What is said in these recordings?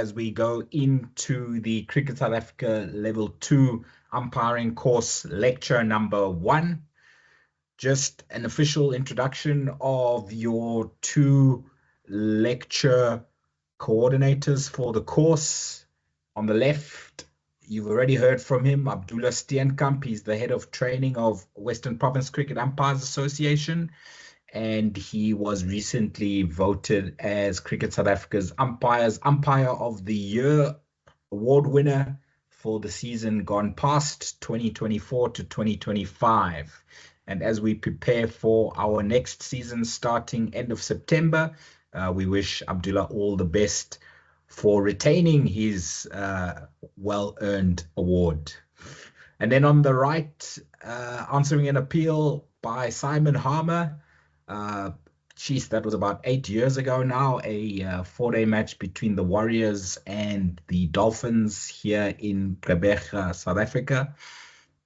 as we go into the Cricket South Africa Level 2 umpiring course lecture number 1. Just an official introduction of your 2 lecture coordinators for the course. On the left, you've already heard from him, Abdullah Steenkamp. He's the head of training of Western Province Cricket Umpires Association, and he was recently voted as Cricket South Africa's Umpire of the Year award winner for the season gone past, 2024 to 2025. And as we prepare for our next season starting end of September, we wish Abdullah all the best for retaining his well-earned award. And then on the right, answering an appeal by Simon Harmer. That was about 8 years ago now, a 4-day match between the Warriors and the Dolphins here in Gqeberha, South Africa.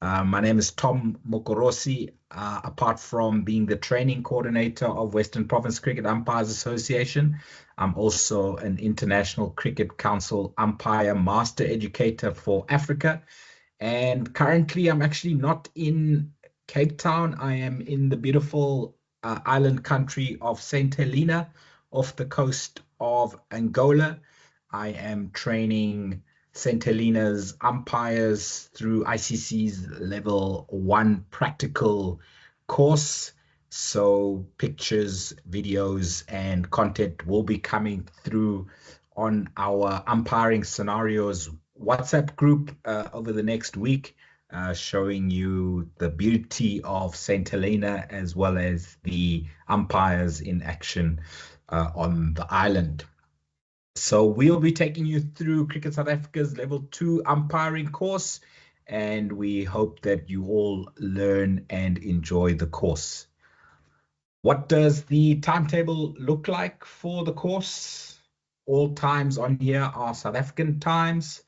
My name is Tom Mokorosi. Apart from being the training coordinator of Western Province Cricket Umpires Association, I'm also an International Cricket Council umpire master educator for Africa. And currently, I'm actually not in Cape Town. I am in the beautiful island country of St. Helena off the coast of Angola. I am training St. Helena's umpires through ICC's level 1 practical course. So pictures, videos, and content will be coming through on our umpiring scenarios WhatsApp group over the next week, showing you the beauty of St. Helena as well as the umpires in action on the island. So we'll be taking you through Cricket South Africa's Level 2 umpiring course, and we hope that you all learn and enjoy the course. What does the timetable look like for the course? All times on here are South African times.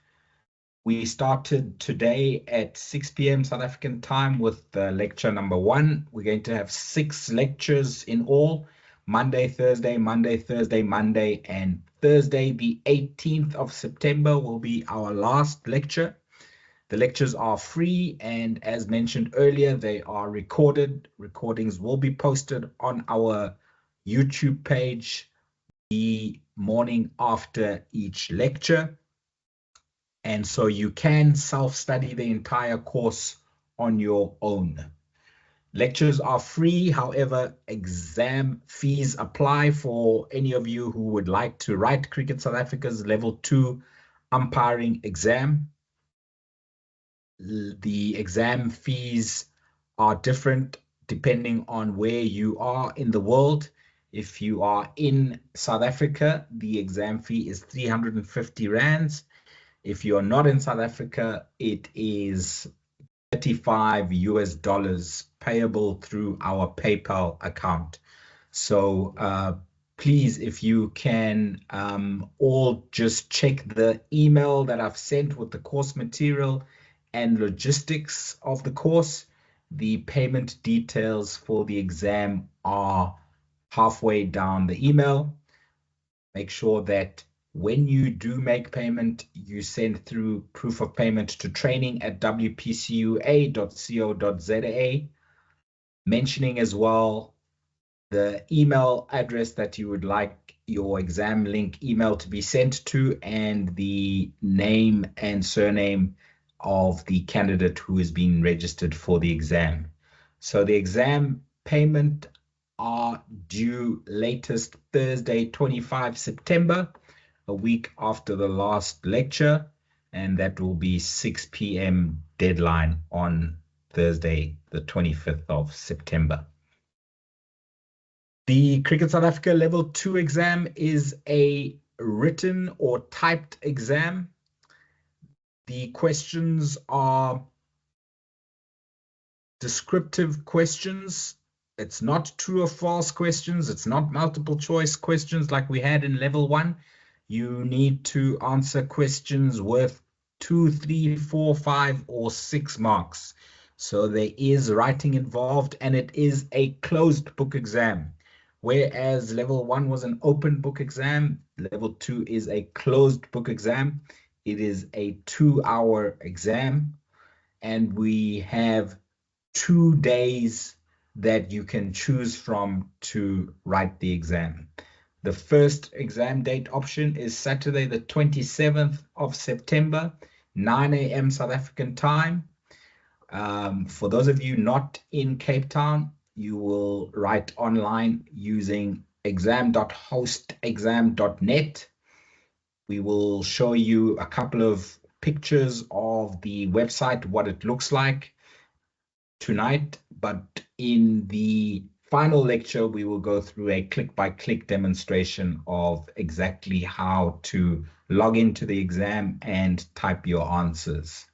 We started today at 6 p.m. South African time with lecture number 1. We're going to have 6 lectures in all: Monday, Thursday, Monday, Thursday, Monday, and Thursday, the 18th of September will be our last lecture. The lectures are free, and as mentioned earlier, they are recorded. Recordings will be posted on our YouTube page the morning after each lecture. And so you can self-study the entire course on your own. Lectures are free, however, exam fees apply for any of you who would like to write Cricket South Africa's Level 2 umpiring exam. The exam fees are different depending on where you are in the world. If you are in South Africa, the exam fee is 350 rands. If you're not in South Africa, it is $35 US payable through our PayPal account. So please, if you can all just check the email that I've sent with the course material and logistics of the course. The payment details for the exam are halfway down the email. Make sure that when you do make payment, you send through proof of payment to training@wpcua.co.za, mentioning as well the email address that you would like your exam link email to be sent to and the name and surname of the candidate who is being registered for the exam. So the exam payment are due latest Thursday, 25 September, a week after the last lecture, and that will be 6 p.m. deadline on Thursday, the 25th of September. The Cricket South Africa Level 2 exam is a written or typed exam. The questions are descriptive questions. It's not true or false questions. It's not multiple choice questions like we had in Level 1. You need to answer questions worth 2, 3, 4, 5, or 6 marks. So there is writing involved, and it is a closed book exam. Whereas level 1 was an open book exam, level 2 is a closed book exam. It is a 2-hour exam, and we have 2 days that you can choose from to write the exam. The first exam date option is Saturday, the 27th of September, 9 a.m. South African time. For those of you not in Cape Town, you will write online using exam.hostexam.net. We will show you a couple of pictures of the website, what it looks like tonight, but in the final lecture, we will go through a click-by-click demonstration of exactly how to log into the exam and type your answers.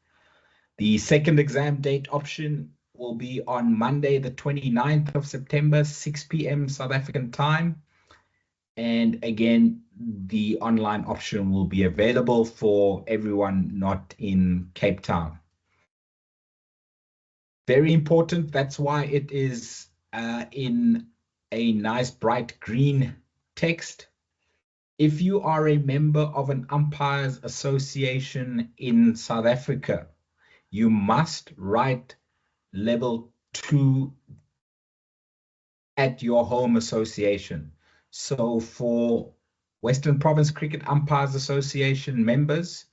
The second exam date option will be on Monday, the 29th of September, 6 p.m. South African time. And again, the online option will be available for everyone not in Cape Town. Very important. That's why it is in a nice bright green text. If you are a member of an Umpires Association in South Africa, you must write level 2 at your home association. So for Western Province Cricket Umpires Association members,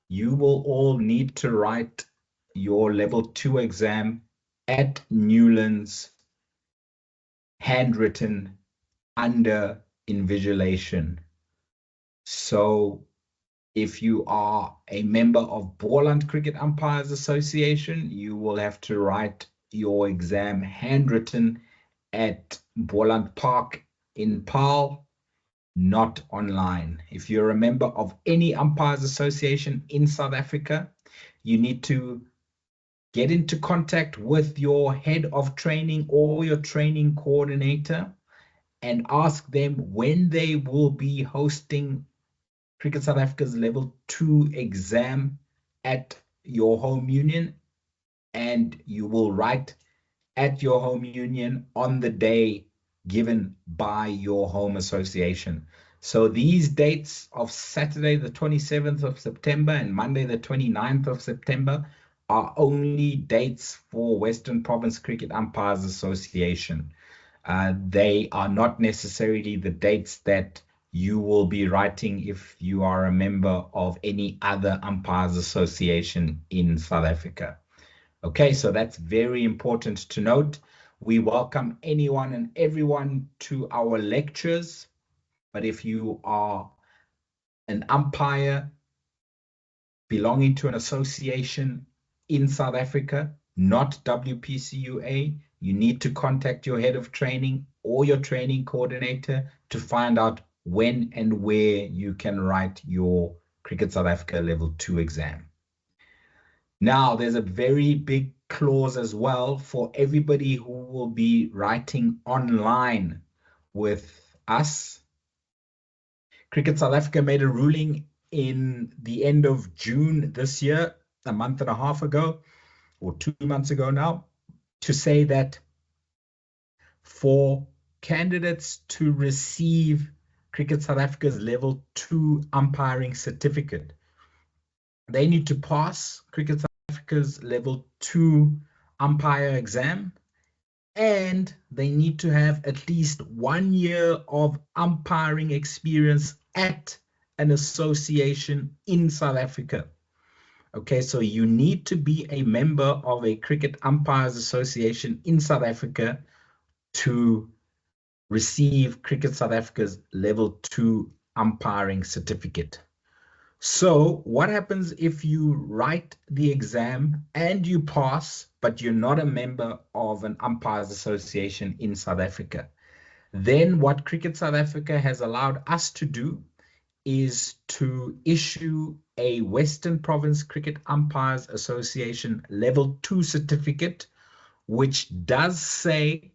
you will all need to write your level 2 exam at Newlands, handwritten, under invigilation. So if you are a member of Boland Cricket Umpires Association, you will have to write your exam handwritten at Boland Park in Paarl, not online. If you're a member of any Umpires Association in South Africa, you need to get into contact with your head of training or your training coordinator and ask them when they will be hosting Cricket South Africa's level 2 exam at your home union, and you will write at your home union on the day given by your home association. So these dates of Saturday, the 27th of September and Monday, the 29th of September are only dates for Western Province Cricket Umpires Association. They are not necessarily the dates that you will be writing if you are a member of any other Umpires Association in South Africa. Okay, so that's very important to note. We welcome anyone and everyone to our lectures, but if you are an umpire belonging to an association in South Africa, not WPCUA, you need to contact your head of training or your training coordinator to find out when and where you can write your Cricket South Africa Level 2 exam. Now, there's a very big clause as well for everybody who will be writing online with us. Cricket South Africa made a ruling in the end of June this year, a month and a half ago, or 2 months ago now, to say that for candidates to receive Cricket South Africa's Level 2 umpiring certificate, they need to pass Cricket South Africa's Level 2 umpire exam, and they need to have at least 1 year of umpiring experience at an association in South Africa. Okay, so you need to be a member of a Cricket Umpires Association in South Africa to receive Cricket South Africa's Level 2 umpiring certificate. So what happens if you write the exam and you pass, but you're not a member of an Umpires Association in South Africa? Then what Cricket South Africa has allowed us to do is to issue a Western Province Cricket Umpires Association Level 2 certificate, which does say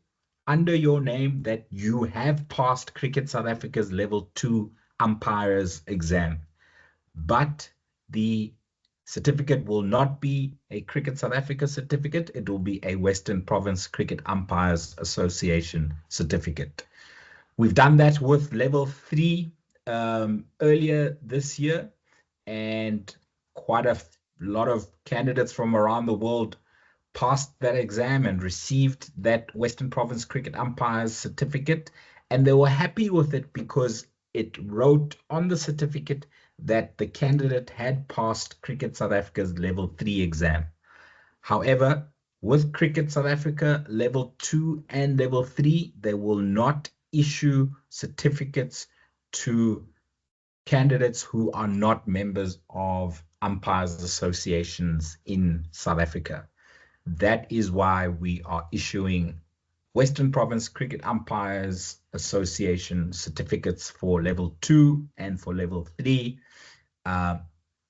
under your name that you have passed Cricket South Africa's Level 2 umpires exam. But the certificate will not be a Cricket South Africa certificate. It will be a Western Province Cricket Umpires Association certificate. We've done that with level 3 earlier this year, and quite a lot of candidates from around the world passed that exam and received that Western Province Cricket Umpires certificate, and they were happy with it because it wrote on the certificate that the candidate had passed Cricket South Africa's level 3 exam. However, with Cricket South Africa level 2 and level 3, they will not issue certificates to candidates who are not members of umpires associations in South Africa. That is why we are issuing Western Province Cricket Umpires Association certificates for level 2 and for level 3,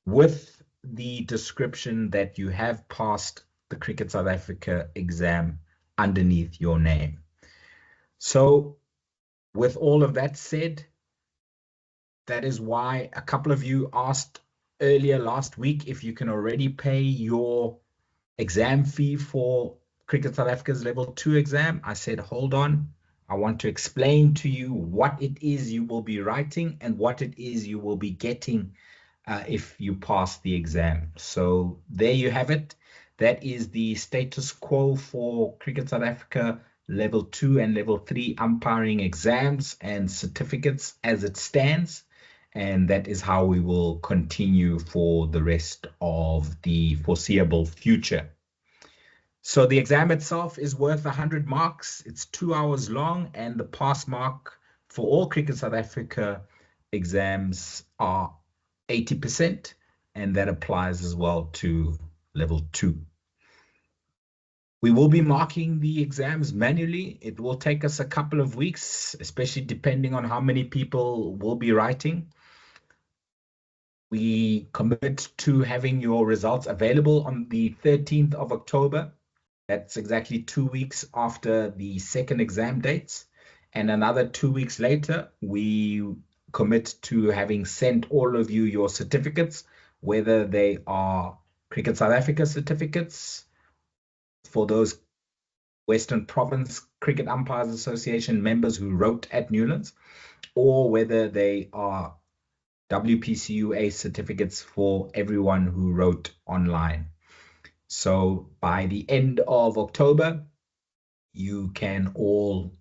with the description that you have passed the Cricket South Africa exam underneath your name. So with all of that said, that is why a couple of you asked earlier last week if you can already pay your exam fee for Cricket South Africa's level 2 exam. I said, hold on. I want to explain to you what it is you will be writing and what it is you will be getting if you pass the exam. So there you have it. That is the status quo for Cricket South Africa level 2 and level 3 umpiring exams and certificates as it stands. And that is how we will continue for the rest of the foreseeable future. So the exam itself is worth 100 marks. It's 2 hours long, and the pass mark for all Cricket South Africa exams are 80%, and that applies as well to level 2. We will be marking the exams manually. It will take us a couple of weeks, especially depending on how many people will be writing. We commit to having your results available on the 13th of October. That's exactly 2 weeks after the second exam dates. And another 2 weeks later, we commit to having sent all of you your certificates, whether they are Cricket South Africa certificates for those Western Province Cricket Umpires Association members who wrote at Newlands, or whether they are WPCUA certificates for everyone who wrote online. So by the end of October, you can all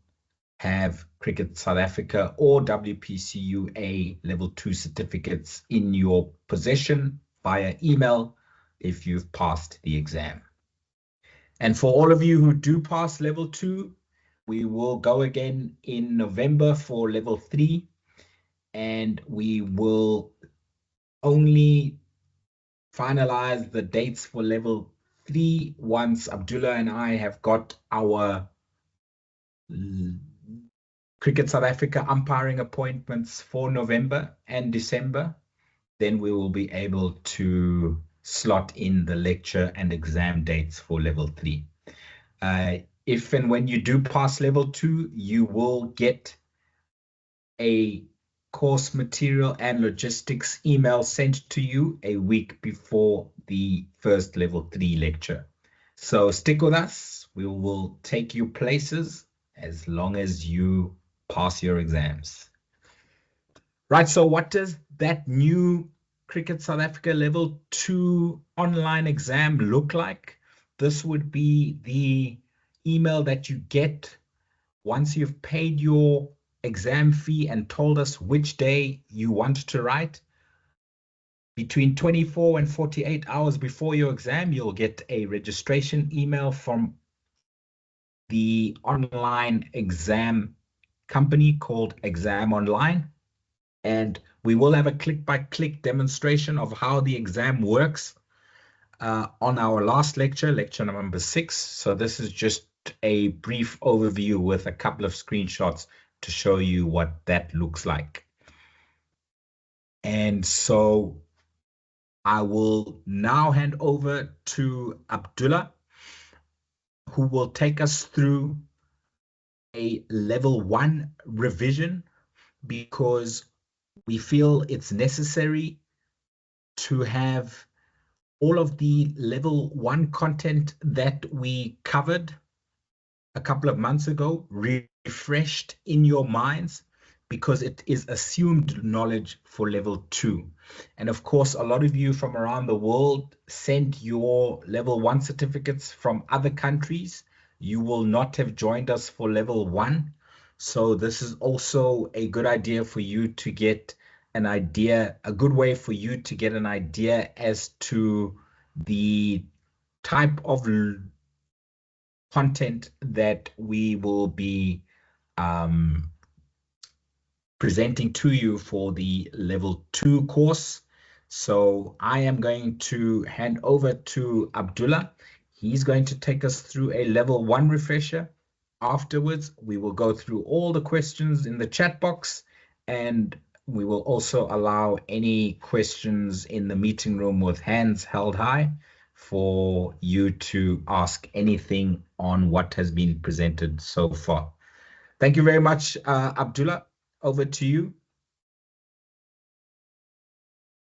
have Cricket South Africa or WPCUA level 2 certificates in your possession via email if you've passed the exam. And for all of you who do pass level 2, we will go again in November for level 3, and we will only finalize the dates for level 3 once Abdullah and I have got our Cricket South Africa umpiring appointments for November and December. Then we will be able to slot in the lecture and exam dates for level 3. If and when you do pass level 2, you will get a course material and logistics email sent to you a week before the first level 3 lecture. So stick with us. We will take you places as long as you pass your exams. Right, so what does that new Cricket South Africa level 2 online exam look like? This would be the email that you get once you've paid your exam fee and told us which day you want to write. Between 24 and 48 hours before your exam, you'll get a registration email from the online exam company called Exam Online. And we will have a click-by-click demonstration of how the exam works on our last lecture, lecture number 6. So this is just a brief overview with a couple of screenshots to show you what that looks like. And so I will now hand over to Abdullah, who will take us through a level 1 revision, because we feel it's necessary to have all of the level 1 content that we covered a couple of months ago refreshed in your minds because it is assumed knowledge for level 2. And of course, a lot of you from around the world send your level 1 certificates from other countries. You will not have joined us for level 1. So this is also a good idea for you to get an idea, a good way for you to get an idea as to the type of content that we will be presenting to you for the level 2 course. So I am going to hand over to Abdullah. He's going to take us through a level 1 refresher. Afterwards, we will go through all the questions in the chat box, and we will also allow any questions in the meeting room with hands held high for you to ask anything on what has been presented so far. Thank you very much, Abdullah. Over to you.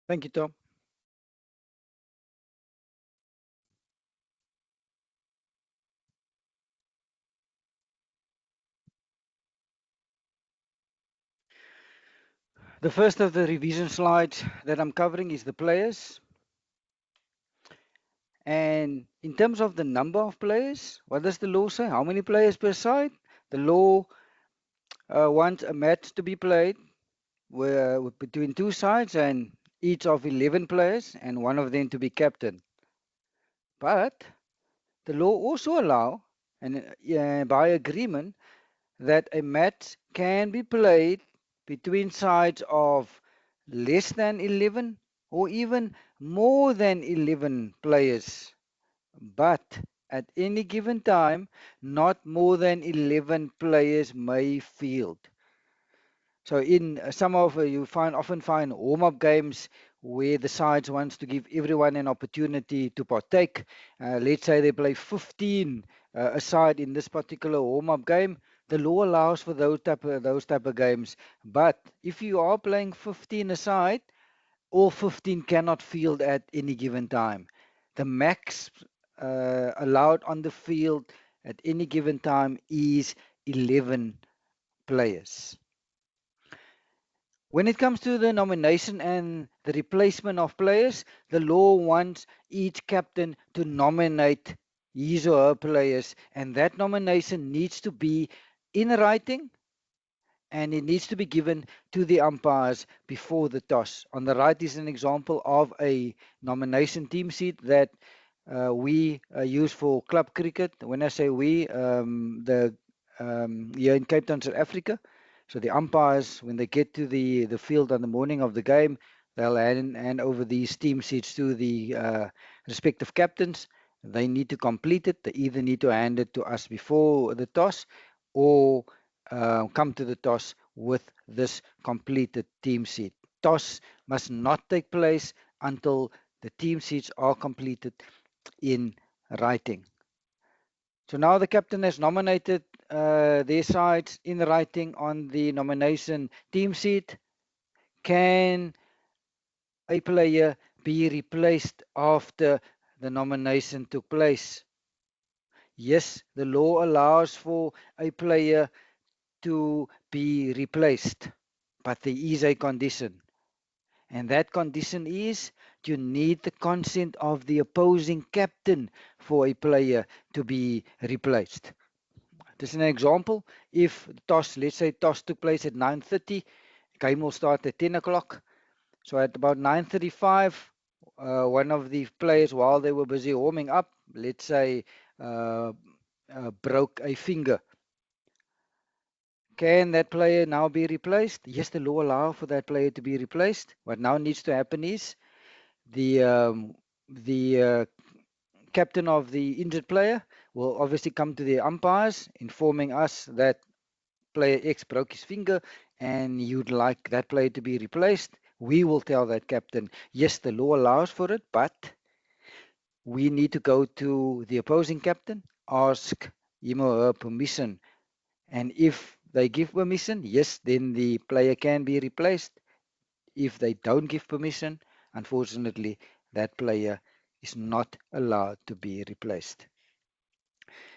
Thank you, Tom. The first of the revision slides that I'm covering is the players. And in terms of the number of players, what does the law say? How many players per side? The law wants a match to be played between two sides and each of 11 players and one of them to be captain. But the law also allow, and by agreement, that a match can be played between sides of less than 11 or even more than 11 players, but at any given time, not more than 11 players may field. So in some of you often find warm-up games where the sides wants to give everyone an opportunity to partake. Let's say they play 15 aside in this particular warm-up game. The law allows for those type of games. But if you are playing 15 aside, all 15 cannot field at any given time. The max allowed on the field at any given time is 11 players. When it comes to the nomination and the replacement of players, the law wants each captain to nominate his or her players, and that nomination needs to be in writing and it needs to be given to the umpires before the toss. On the right is an example of a nomination team sheet that we use for club cricket. When I say we, here in Cape Town, South Africa. So the umpires, when they get to the field on the morning of the game, they'll hand over these team sheets to the respective captains. They need to complete it. They either need to hand it to us before the toss or come to the toss with this completed team sheet. Toss must not take place until the team sheets are completed in writing. So now the captain has nominated their sides in writing on the nomination team sheet. Can a player be replaced after the nomination took place? Yes, the law allows for a player to be replaced, but there is a condition. And that condition is you need the consent of the opposing captain for a player to be replaced. Just an example, if toss, let's say toss took place at 9:30, game will start at 10 o'clock. So at about 9:35, one of the players, while they were busy warming up, let's say broke a finger. Can that player now be replaced? Yes, the law allows for that player to be replaced. What now needs to happen is the captain of the injured player will obviously come to the umpires, informing us that player X broke his finger and you'd like that player to be replaced. We will tell that captain, yes, the law allows for it, but we need to go to the opposing captain, ask him or her permission. And if they give permission, yes, then the player can be replaced. If they don't give permission, unfortunately, that player is not allowed to be replaced.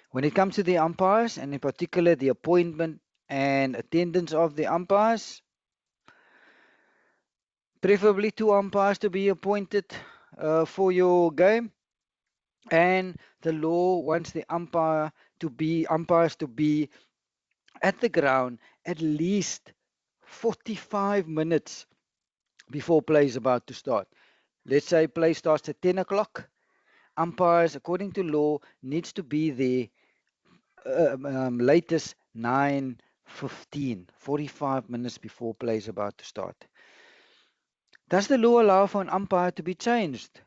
When it comes to the umpires, and in particular the appointment and attendance of the umpires. Preferably 2 umpires to be appointed for your game. And the law wants the umpires to be at the ground at least 45 minutes before play is about to start. Let's say play starts at 10 o'clock. Umpires, according to law, needs to be there latest 9:15, 45 minutes before play is about to start. Does the law allow for an umpire to be changed?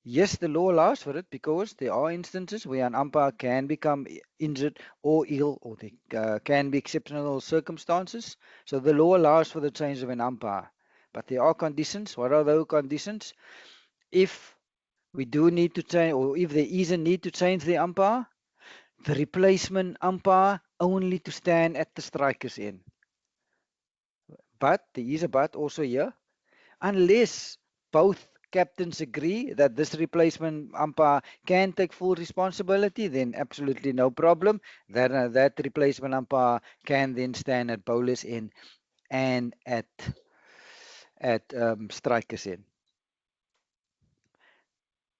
Yes, the law allows for it because there are instances where an umpire can become injured or ill, or there can be exceptional circumstances. So the law allows for the change of an umpire. But there are conditions. What are those conditions? If we do need to change, or if there is a need to change the umpire, the replacement umpire only to stand at the striker's end. But there is a but also here. Unless both captains agree that this replacement umpire can take full responsibility, then absolutely no problem. That replacement umpire can then stand at bowler's end and at striker's end.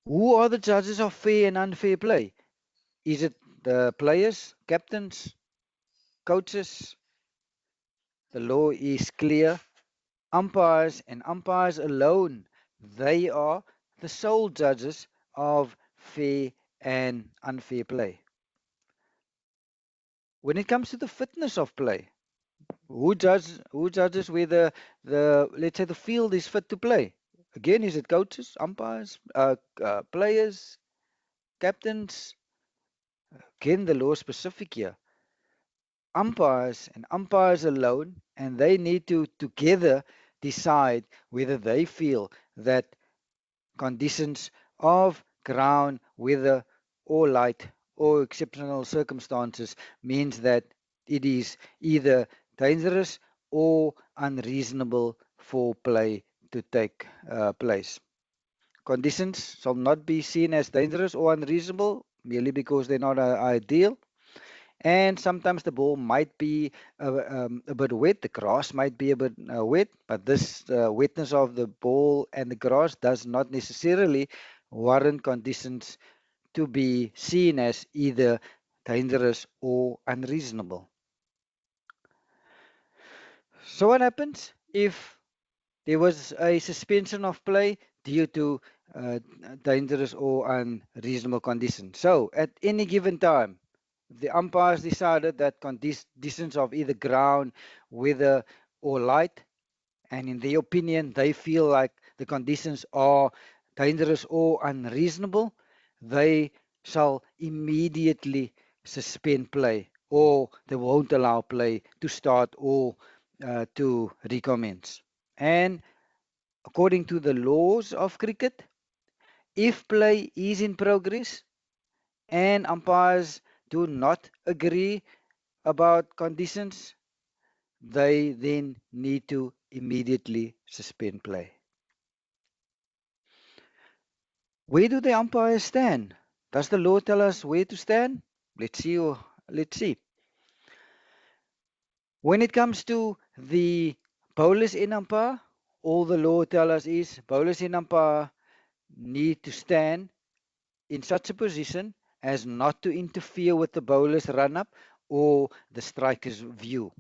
Who are the judges of fair and unfair play? Is it the players, captains, coaches? The law is clear. Umpires and umpires alone, they are the sole judges of fair and unfair play. When it comes to the fitness of play, who judges whether the let's say the field is fit to play? Again, is it coaches, umpires, players, captains? Again, the law is specific here. Umpires and umpires alone, and they need to together decide whether they feel that conditions of ground, weather, or light, or exceptional circumstances means that it is either dangerous or unreasonable for play to take place. Conditions shall not be seen as dangerous or unreasonable merely because they're not ideal. And sometimes the ball might be a bit wet, the grass might be a bit wet, but this wetness of the ball and the grass does not necessarily warrant conditions to be seen as either dangerous or unreasonable. So, what happens if there was a suspension of play due to uh, dangerous or unreasonable conditions? So, at any given time, the umpires decided that conditions of either ground, weather, or light, and in their opinion, they feel like the conditions are dangerous or unreasonable, they shall immediately suspend play, or they won't allow play to start or to recommence. And according to the laws of cricket, if play is in progress and umpires do not agree about conditions, they then need to immediately suspend play. Where do the umpires stand? Does the law tell us where to stand? Let's see. Let's see. When it comes to the bowlers in umpire, all the law tells us is bowlers in umpire need to stand in such a position as not to interfere with the bowler's run up or the striker's view.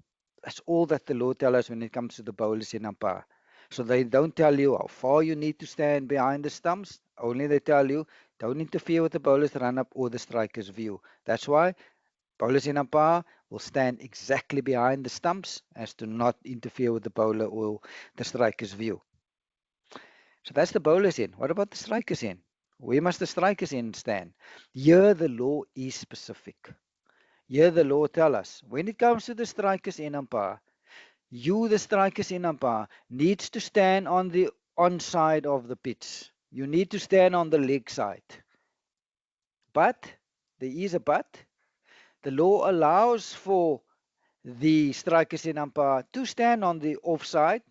That's all that the law tells us when it comes to the bowlers in umpire. So they don't tell you how far you need to stand behind the stumps. Only they tell you don't interfere with the bowler's run up or the striker's view. That's why bowlers in umpire will stand exactly behind the stumps as to not interfere with the bowler or the striker's view. So that's the bowler's end. What about the striker's end? Where must the striker's end stand? Here the law is specific. Here the law tells us when it comes to the striker's end umpire, you, the striker's end umpire, needs to stand on the onside of the pitch. You need to stand on the leg side. But there is a but. The law allows for the striker's end umpire to stand on the offside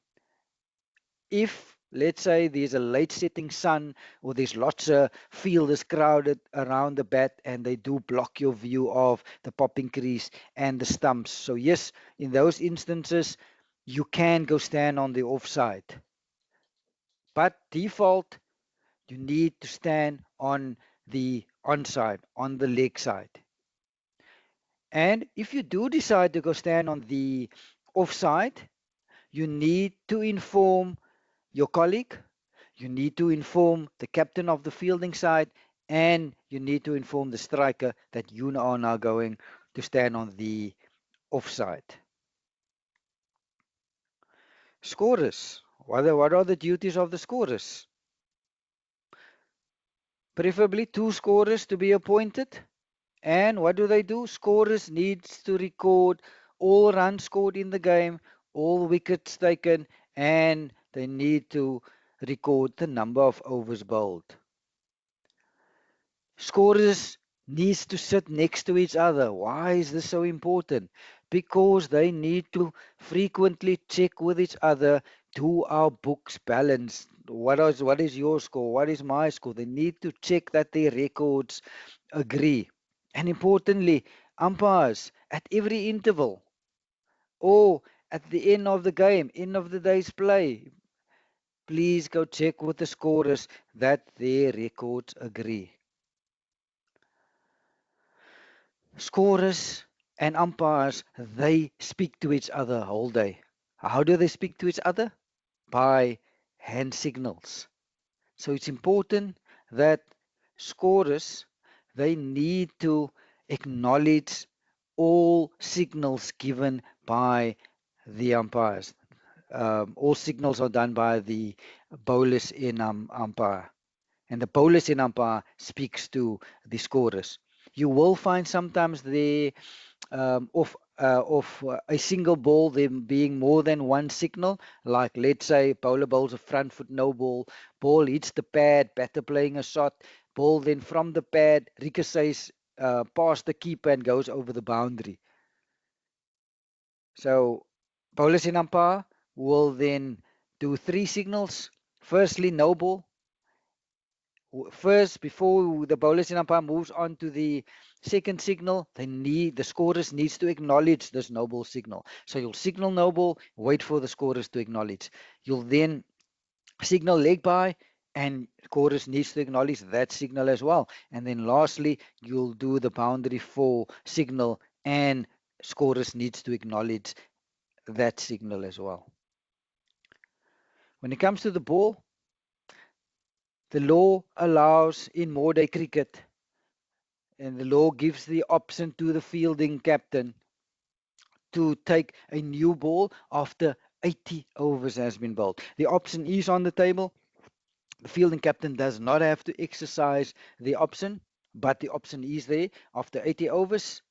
if let's say there's a late setting sun, or there's lots of field is crowded around the bat, and they do block your view of the popping crease and the stumps. So yes, in those instances, you can go stand on the offside. But default, you need to stand on the onside, on the leg side. And if you do decide to go stand on the offside, you need to inform your colleague, you need to inform the captain of the fielding side, and you need to inform the striker that you are now going to stand on the offside. Scorers. What are the duties of the scorers? Preferably two scorers to be appointed. And what do? Scorers needs to record all runs scored in the game, all wickets taken, and they need to record the number of overs bowled. Scorers needs to sit next to each other. Why is this so important? Because they need to frequently check with each other, do our books balance? What is your score? What is my score? They need to check that their records agree. And importantly, umpires at every interval or at the end of the game, end of the day's play, please go check with the scorers that their records agree. Scorers and umpires, they speak to each other all day. How do they speak to each other? By hand signals. So it's important that scorers, they need to acknowledge all signals given by the umpires. All signals are done by the bowlers in umpire, and the bowlers in umpire speaks to the scorers. You will find sometimes of a single ball there being more than one signal. Like let's say bowler bowls a front foot no ball, ball hits the pad, batter playing a shot, ball then from the pad ricochets past the keeper and goes over the boundary. So bowlers in umpire will then do three signals. Firstly, no ball. First, before the bowlers in umpire moves on to the second signal, the scorers needs to acknowledge this no ball signal. So you'll signal no ball, wait for the scorers to acknowledge. You'll then signal leg by, and scorers needs to acknowledge that signal as well. And then lastly, you'll do the boundary for signal, and scorers needs to acknowledge that signal as well. When it comes to the ball, the law allows in more day cricket, and the law gives the option to the fielding captain to take a new ball after 80 overs has been bowled. The option is on the table. The fielding captain does not have to exercise the option, but the option is there. After 80 overs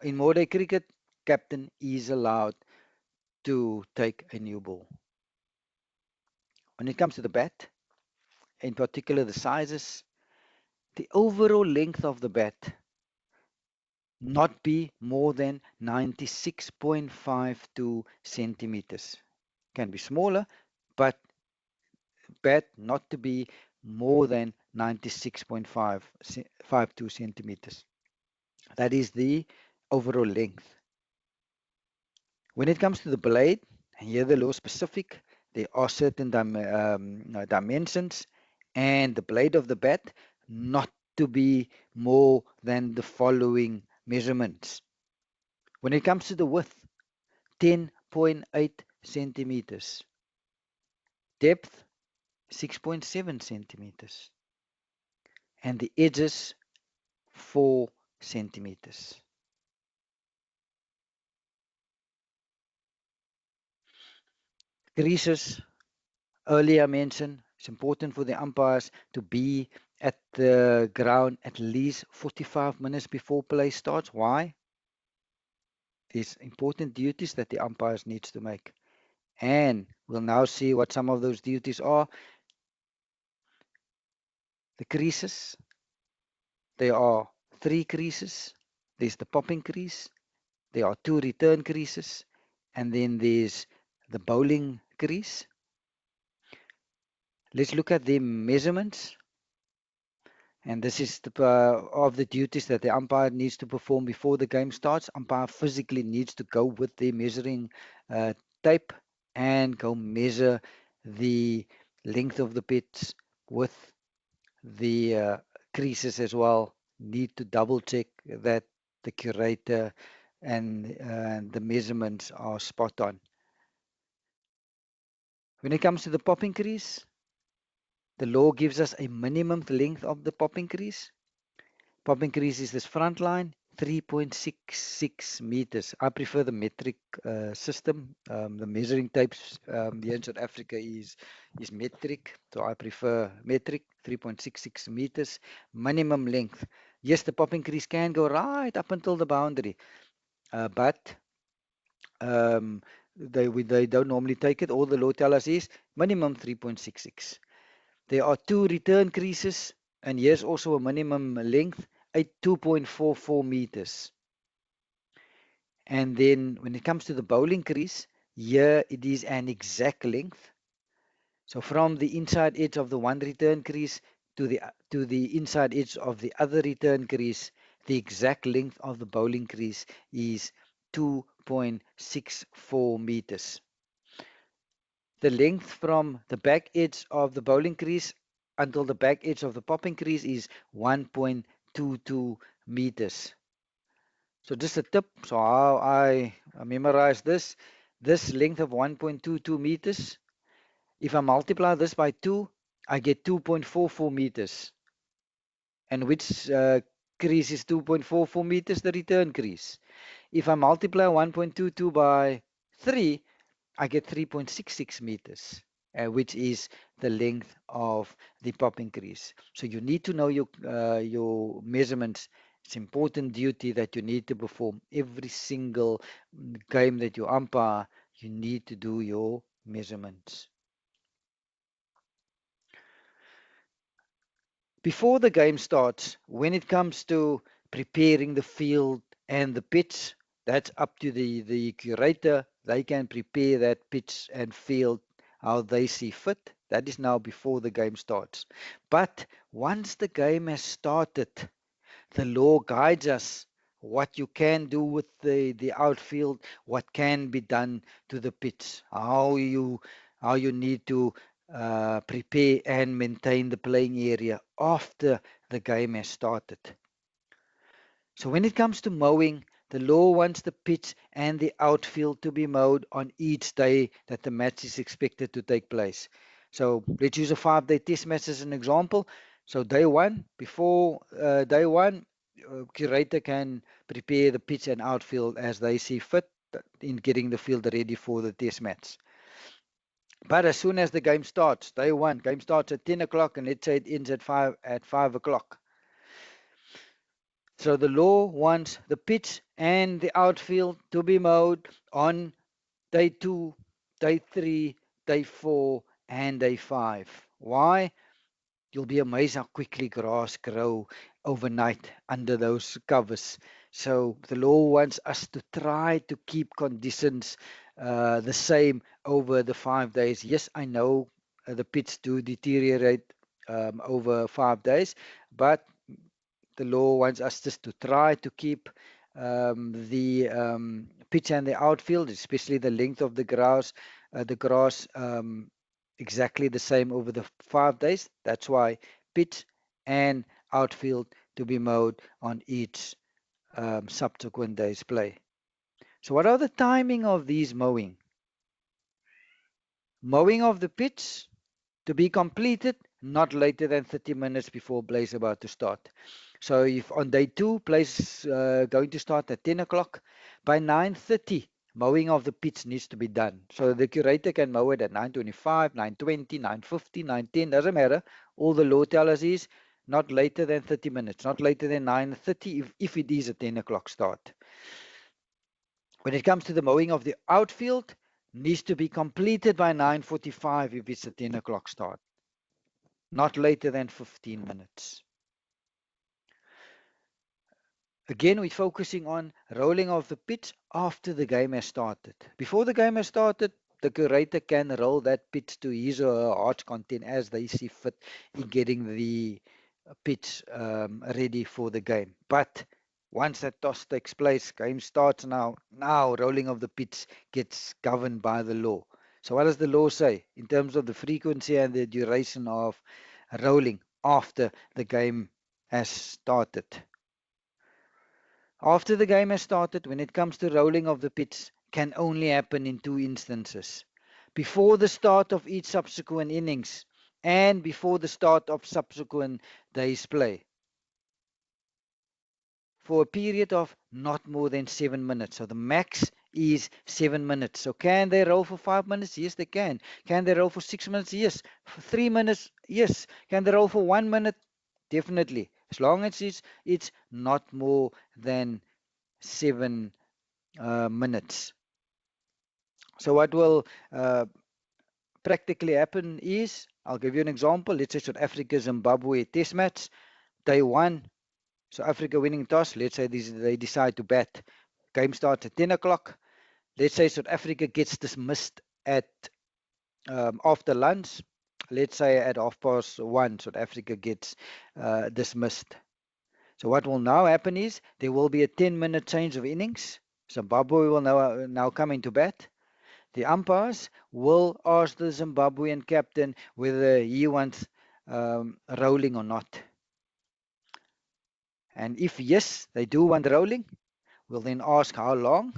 in more day cricket, captain is allowed to take a new ball. When it comes to the bat, in particular the sizes, the overall length of the bat not be more than 96.52 centimeters. Can be smaller, but bat not to be more than 96.52 centimeters. That is the overall length. When it comes to the blade, and here the law specific, there are certain dimensions, and the blade of the bat not to be more than the following measurements. When it comes to the width, 10.8 centimeters. Depth, 6.7 centimeters. And the edges, 4 centimeters. Creases, earlier mentioned, it's important for the umpires to be at the ground at least 45 minutes before play starts. Why? There's important duties that the umpires needs to make. And we'll now see what some of those duties are. The creases, there are 3 creases. There's the popping crease, there are 2 return creases, and then there's the bowling crease. Let's look at the measurements. And this is of the duties that the umpire needs to perform before the game starts. Umpire physically needs to go with the measuring uh, tape and go measure the length of the pitch with the creases as well. Need to double check that the curator and the measurements are spot on. When it comes to the popping crease, the law gives us a minimum length of the popping crease. Popping crease is this front line, 3.66 meters. I prefer the metric system. The measuring tapes here in South Africa is metric, so I prefer metric, 3.66 meters minimum length. Yes, the popping crease can go right up until the boundary, but they don't normally take it. All the law tell us is minimum 3.66. There are two return creases, and here's also a minimum length, 2.44 meters. And then when it comes to the bowling crease, here it is an exact length. So from the inside edge of the one return crease to the inside edge of the other return crease, the exact length of the bowling crease is 2.64 meters. The length from the back edge of the bowling crease until the back edge of the popping crease is 1.22 meters. So just a tip, so how I memorize this length of 1.22 meters, if I multiply this by 2, I get 2.44 meters. And which crease is 2.44 meters? The return crease. If I multiply 1.22 by 3, I get 3.66 meters, which is the length of the popping crease. So you need to know your measurements. It's important duty that you need to perform every single game that you umpire. You need to do your measurements. Before the game starts, when it comes to preparing the field and the pitch, that's up to the curator. They can prepare that pitch and field how they see fit. That is now before the game starts. But once the game has started, the law guides us what you can do with the outfield, what can be done to the pitch, how you need to prepare and maintain the playing area after the game has started. So when it comes to mowing, the law wants the pitch and the outfield to be mowed on each day that the match is expected to take place. So let's use a 5-day test match as an example. So day one, before day one, curator can prepare the pitch and outfield as they see fit in getting the field ready for the test match. But as soon as the game starts, day one, game starts at 10 o'clock and let's say it ends at 5 o'clock. So the law wants the pitch and the outfield to be mowed on day 2, day 3, day 4, and day 5. Why? You'll be amazed how quickly grass grow overnight under those covers. So the law wants us to try to keep conditions the same over the 5 days. Yes, I know the pitch do deteriorate over 5 days, but the law wants us just to try to keep the pitch and the outfield, especially the length of the grass exactly the same over the 5 days. That's why pitch and outfield to be mowed on each subsequent day's play. So what are the timing of these mowing? Mowing of the pitch to be completed not later than 30 minutes before play is about to start. So if on day 2 play is going to start at 10 o'clock, by 9:30 mowing of the pitch needs to be done. So the curator can mow it at 9:25, 9:20, 9:50, 9:10, doesn't matter. All the law tells us is not later than 30 minutes, not later than 9:30 if it is a 10 o'clock start. When it comes to the mowing of the outfield, needs to be completed by 9:45 if it's a 10 o'clock start, not later than 15 minutes. Again, we're focusing on rolling of the pitch after the game has started. Before the game has started, the curator can roll that pitch to his or her heart's content as they see fit in getting the pitch ready for the game. But once that toss takes place, game starts now. Now rolling of the pitch gets governed by the law. So what does the law say in terms of the frequency and the duration of rolling after the game has started? After the game has started, when it comes to rolling of the pitch, can only happen in two instances. Before the start of each subsequent innings and before the start of subsequent day's play for a period of not more than 7 minutes. So the max is 7 minutes. So can they roll for 5 minutes? Yes, they can. Can they roll for 6 minutes? Yes. For 3 minutes? Yes. Can they roll for 1 minute? Definitely. As long as it's not more than 7 minutes. So what will practically happen is, I'll give you an example. Let's say South Africa Zimbabwe test match, day one. So Africa winning toss. Let's say they decide to bat. Game starts at 10 o'clock. Let's say South Africa gets dismissed at after lunch. Let's say at 1:30, South Africa gets dismissed. So what will now happen is there will be a 10-minute change of innings. Zimbabwe will now come into bat. The umpires will ask the Zimbabwean captain whether he wants rolling or not. And if yes, they do want rolling, we'll then ask how long.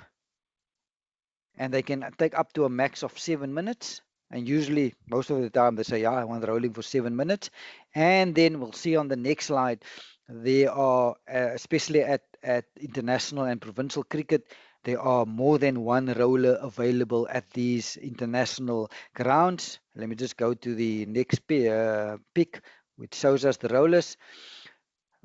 And they can take up to a max of 7 minutes. And usually, most of the time, they say, yeah, I want rolling for 7 minutes. And then we'll see on the next slide, there are, especially at international and provincial cricket, there are more than one roller available at these international grounds. Let me just go to the next pic, which shows us the rollers.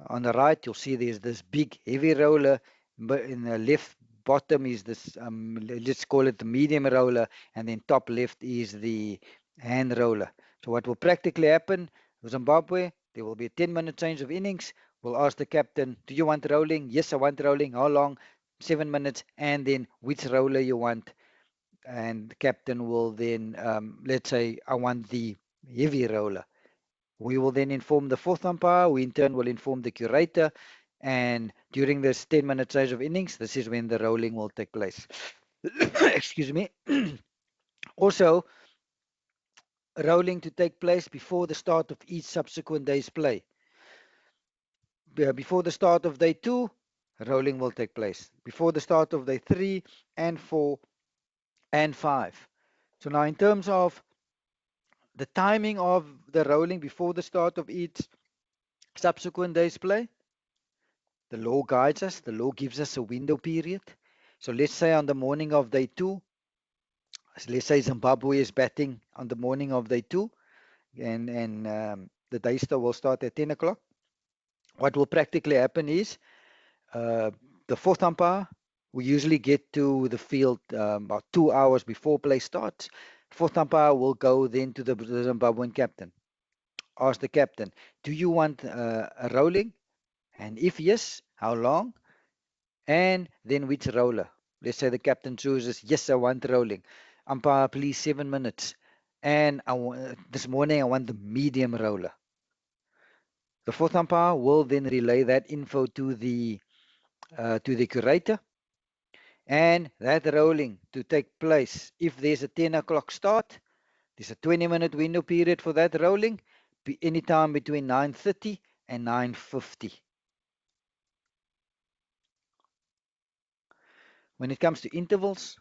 On the right, you'll see there's this big, heavy roller, but in the left bottom is this, let's call it the medium roller, and then top left is the hand roller. So what will practically happen with Zimbabwe, there will be a 10-minute change of innings. We'll ask the captain, do you want rolling? Yes, I want rolling. How long? 7 minutes. And then which roller you want. And the captain will then, let's say, I want the heavy roller. We will then inform the fourth umpire, who in turn will inform the curator, and during this 10-minute change of innings, this is when the rolling will take place. Excuse me. Also, rolling to take place before the start of each subsequent day's play. Before the start of day 2, rolling will take place. Before the start of day 3 and 4 and 5. So now in terms of the timing of the rolling before the start of each subsequent day's play, the law guides us, the law gives us a window period. So let's say on the morning of day 2, let's say Zimbabwe is batting on the morning of day 2, and the day will start at 10 o'clock. What will practically happen is the fourth umpire, we usually get to the field about 2 hours before play starts. Fourth umpire will go then to the Zimbabwean captain. Ask the captain, do you want a rolling? And if yes, how long? And then which roller? Let's say the captain chooses, yes, I want rolling. Umpire, please, 7 minutes. And this morning, I want the medium roller. The fourth umpire will then relay that info to the curator. And that rolling to take place, if there's a 10 o'clock start, there's a 20-minute window period for that rolling, anytime between 9:30 and 9:50. When it comes to intervals,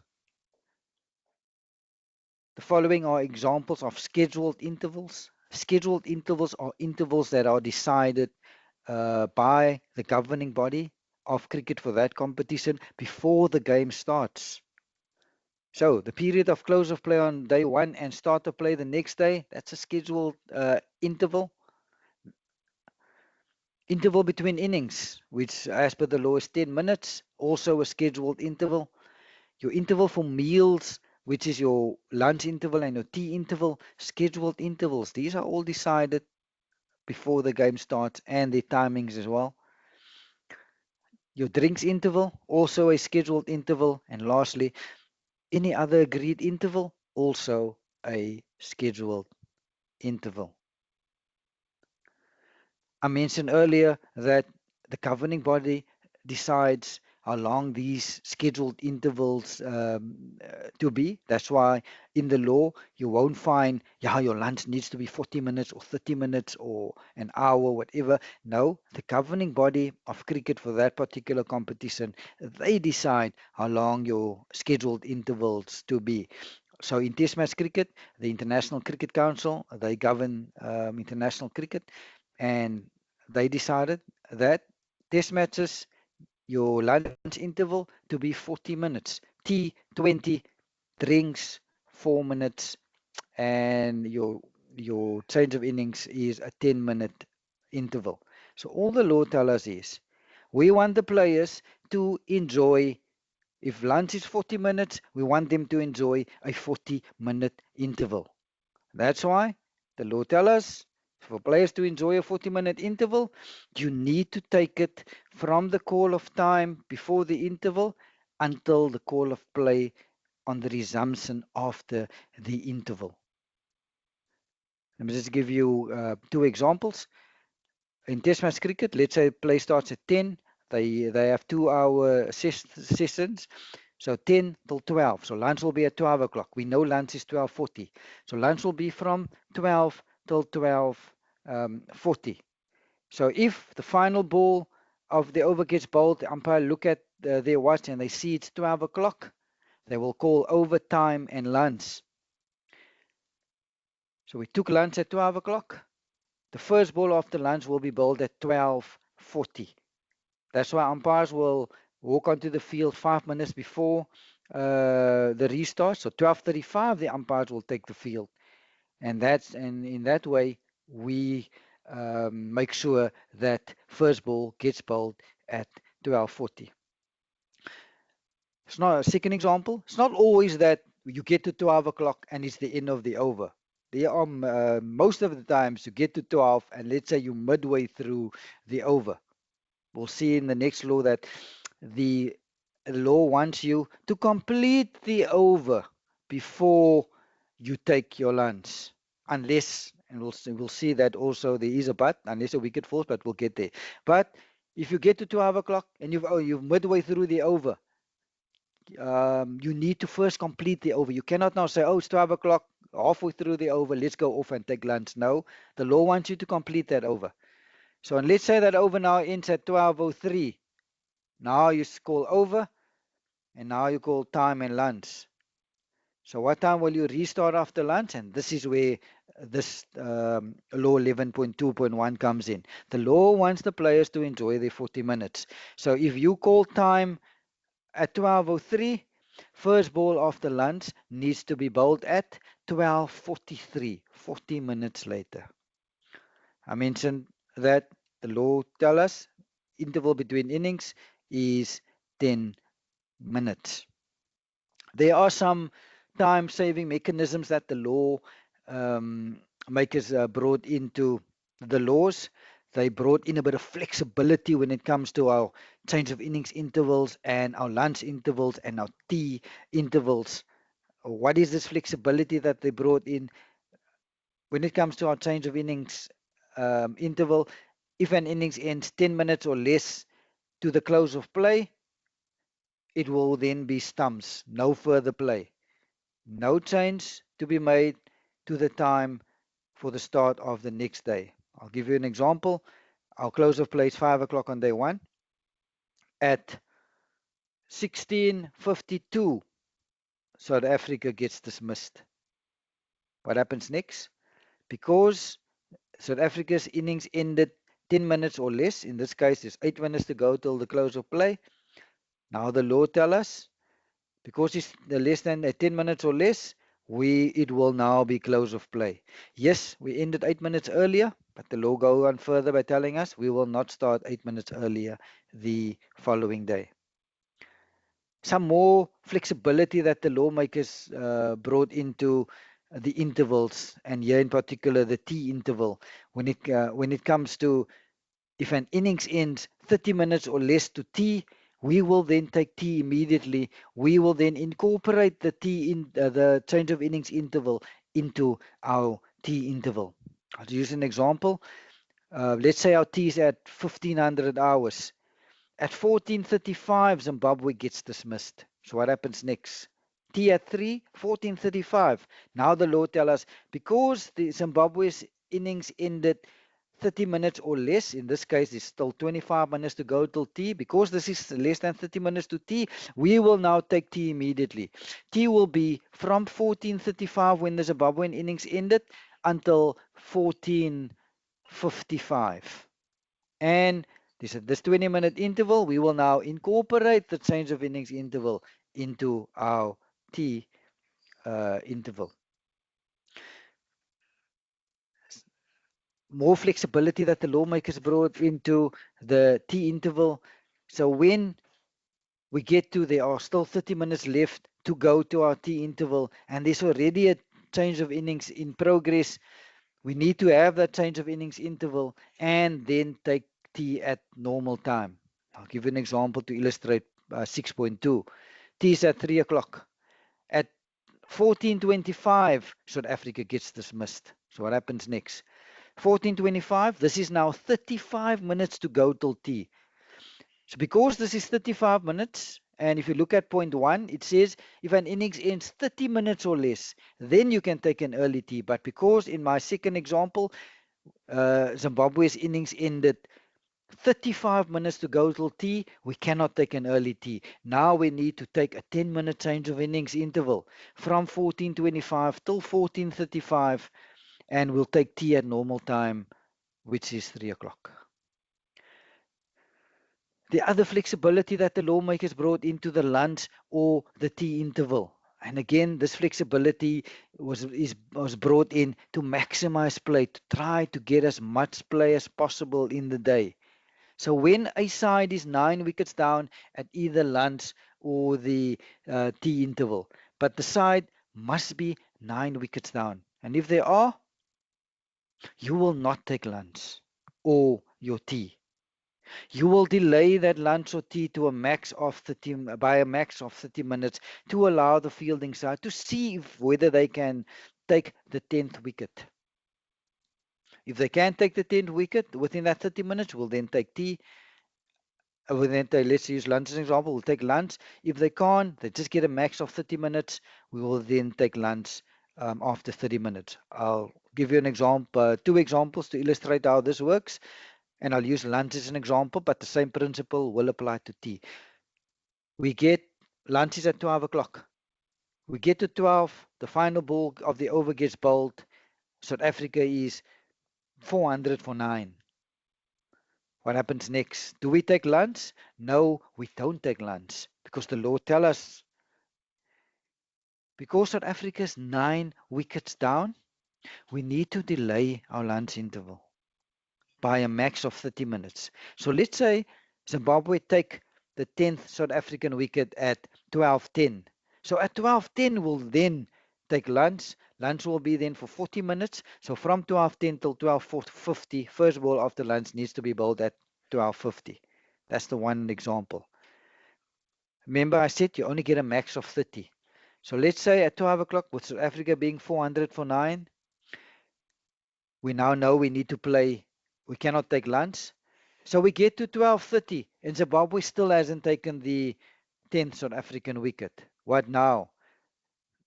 the following are examples of scheduled intervals. Scheduled intervals are intervals that are decided by the governing body of cricket for that competition before the game starts. So the period of close of play on day 1 and start of play the next day, that's a scheduled interval. Interval between innings, which as per the law is 10 minutes, also a scheduled interval. Your interval for meals, which is your lunch interval and your tea interval, scheduled intervals. These are all decided before the game starts, and the timings as well. Your drinks interval, also a scheduled interval. And lastly, any other agreed interval, also a scheduled interval. I mentioned earlier that the governing body decides how long these scheduled intervals to be. That's why in the law you won't find, yeah, your lunch needs to be 40 minutes or 30 minutes or an hour, whatever. No, the governing body of cricket for that particular competition, they decide how long your scheduled intervals to be. So in Test match cricket, the International Cricket Council, they govern international cricket, and they decided that Test matches, your lunch interval to be 40 minutes, tea 20, drinks 4 minutes, and your change of innings is a 10-minute interval. So all the law tells us is we want the players to enjoy. If lunch is 40 minutes, we want them to enjoy a 40-minute interval. That's why the law tells us for players to enjoy a 40-minute interval, you need to take it from the call of time before the interval until the call of play on the resumption after the interval. Let me just give you two examples. In Test match cricket, let's say play starts at 10. They have 2-hour sessions. So 10 till 12. So lunch will be at 12 o'clock. We know lunch is 12:40. So lunch will be from 12 till 12:40. So if the final ball of the over gets bowled, the umpire look at their watch and they see it's 12 o'clock, they will call overtime and lunch. So we took lunch at 12 o'clock. The first ball after lunch will be bowled at 12:40. That's why umpires will walk onto the field 5 minutes before the restart. So 12:35, the umpires will take the field, and in that way we make sure that first ball gets bowled at 12:40. It's not a second example. It's not always that you get to 12 o'clock and it's the end of the over. There are most of the times you get to 12 and let's say you're midway through the over. We'll see in the next law that the law wants you to complete the over before you take your lunch. Unless, and we'll see that also there is a but, unless a wicket falls, but we'll get there. But if you get to 12 o'clock and you've midway through the over, you need to first complete the over. You cannot now say, oh, it's 12 o'clock, halfway through the over, let's go off and take lunch. No, the law wants you to complete that over. So and let's say that over now ends at 12:03. Now you call over, and now you call time and lunch. So what time will you restart after lunch? And this is where this law 11.2.1 comes in. The law wants the players to enjoy their 40 minutes. So if you call time at 12:03, first ball after lunch needs to be bowled at 12:43, 40 minutes later. I mentioned that the law tells us interval between innings is 10 minutes. There are some time-saving mechanisms that the law makers brought into the laws. They brought in a bit of flexibility when it comes to our change of innings intervals and our lunch intervals and our tea intervals. What is this flexibility that they brought in when it comes to our change of innings interval? If an innings ends 10 minutes or less to the close of play, it will then be stumps, no further play. No change to be made to the time for the start of the next day. I'll give you an example. Our close of play is 5 o'clock on day one. At 16:52, South Africa gets dismissed. What happens next? Because South Africa's innings ended 10 minutes or less, in this case there's 8 minutes to go till the close of play. Now the law tells us, because it's less than 10 minutes or less, it will now be close of play. Yes, we ended 8 minutes earlier, but the law goes on further by telling us we will not start 8 minutes earlier the following day. Some more flexibility that the lawmakers brought into the intervals, and here in particular the tea interval, when it comes to if an innings ends 30 minutes or less to tea, we will then take tea immediately. We will then incorporate the tea in the change of innings interval into our tea interval. I'll use an example. Let's say our tea is at 1500 hours. At 14:35, Zimbabwe gets dismissed. So what happens next? Tea at 3, 14:35. Now the law tells us because the Zimbabwe's innings ended 30 minutes or less, in this case it's still 25 minutes to go till tea, because this is less than 30 minutes to tea, we will now take tea immediately. Tea will be from 14:35 when the Zimbabwean innings ended until 14:55. And this 20-minute interval, we will now incorporate the change of innings interval into our tea interval. More flexibility that the lawmakers brought into the tea interval. So when we get to, there are still 30 minutes left to go to our tea interval, and there's already a change of innings in progress, we need to have that change of innings interval and then take tea at normal time. I'll give you an example to illustrate 6.2. Tea is at 3 o'clock. At 14:25, South Africa gets dismissed. So what happens next? 14:25, this is now 35 minutes to go till tea. So because this is 35 minutes, and if you look at point 1, it says if an innings ends 30 minutes or less, then you can take an early tea. But because in my second example, Zimbabwe's innings ended 35 minutes to go till tea, we cannot take an early tea. Now we need to take a 10-minute change of innings interval from 14:25 till 14:35, and we'll take tea at normal time, which is 3 o'clock. The other flexibility that the lawmakers brought into the lunch or the tea interval. And again, this flexibility was brought in to maximize play, to try to get as much play as possible in the day. So when a side is 9 wickets down at either lunch or the tea interval, but the side must be 9 wickets down. And if they are, you will not take lunch or your tea. You will delay that lunch or tea to a max of 30 by a max of 30 minutes to allow the fielding side to see whether they can take the 10th wicket. If they can take the 10th wicket within that 30 minutes, we'll then take tea. Let's use lunch as an example. We'll take lunch. If they can't, they just get a max of 30 minutes. We will then take lunch after 30 minutes. I'll give you an example, 2 examples to illustrate how this works. And I'll use lunch as an example, but the same principle will apply to tea. We get lunches at 12 o'clock. We get to 12, the final ball of the over gets bowled. South Africa is 400 for 9. What happens next? Do we take lunch? No, we don't take lunch because the law tells us. Because South Africa is 9 wickets down, we need to delay our lunch interval by a max of 30 minutes. So let's say Zimbabwe take the 10th South African wicket at 12:10. So at 12:10 we'll then take lunch. Lunch will be then for 40 minutes. So from 12:10 till 12:50, first ball after lunch needs to be bowled at 12:50. That's the one example. Remember I said you only get a max of 30. So let's say at 12 o'clock, with South Africa being 400 for 9, we now know we need to play. We cannot take lunch. So we get to 12:30 and Zimbabwe still hasn't taken the 10th South African wicket. What now?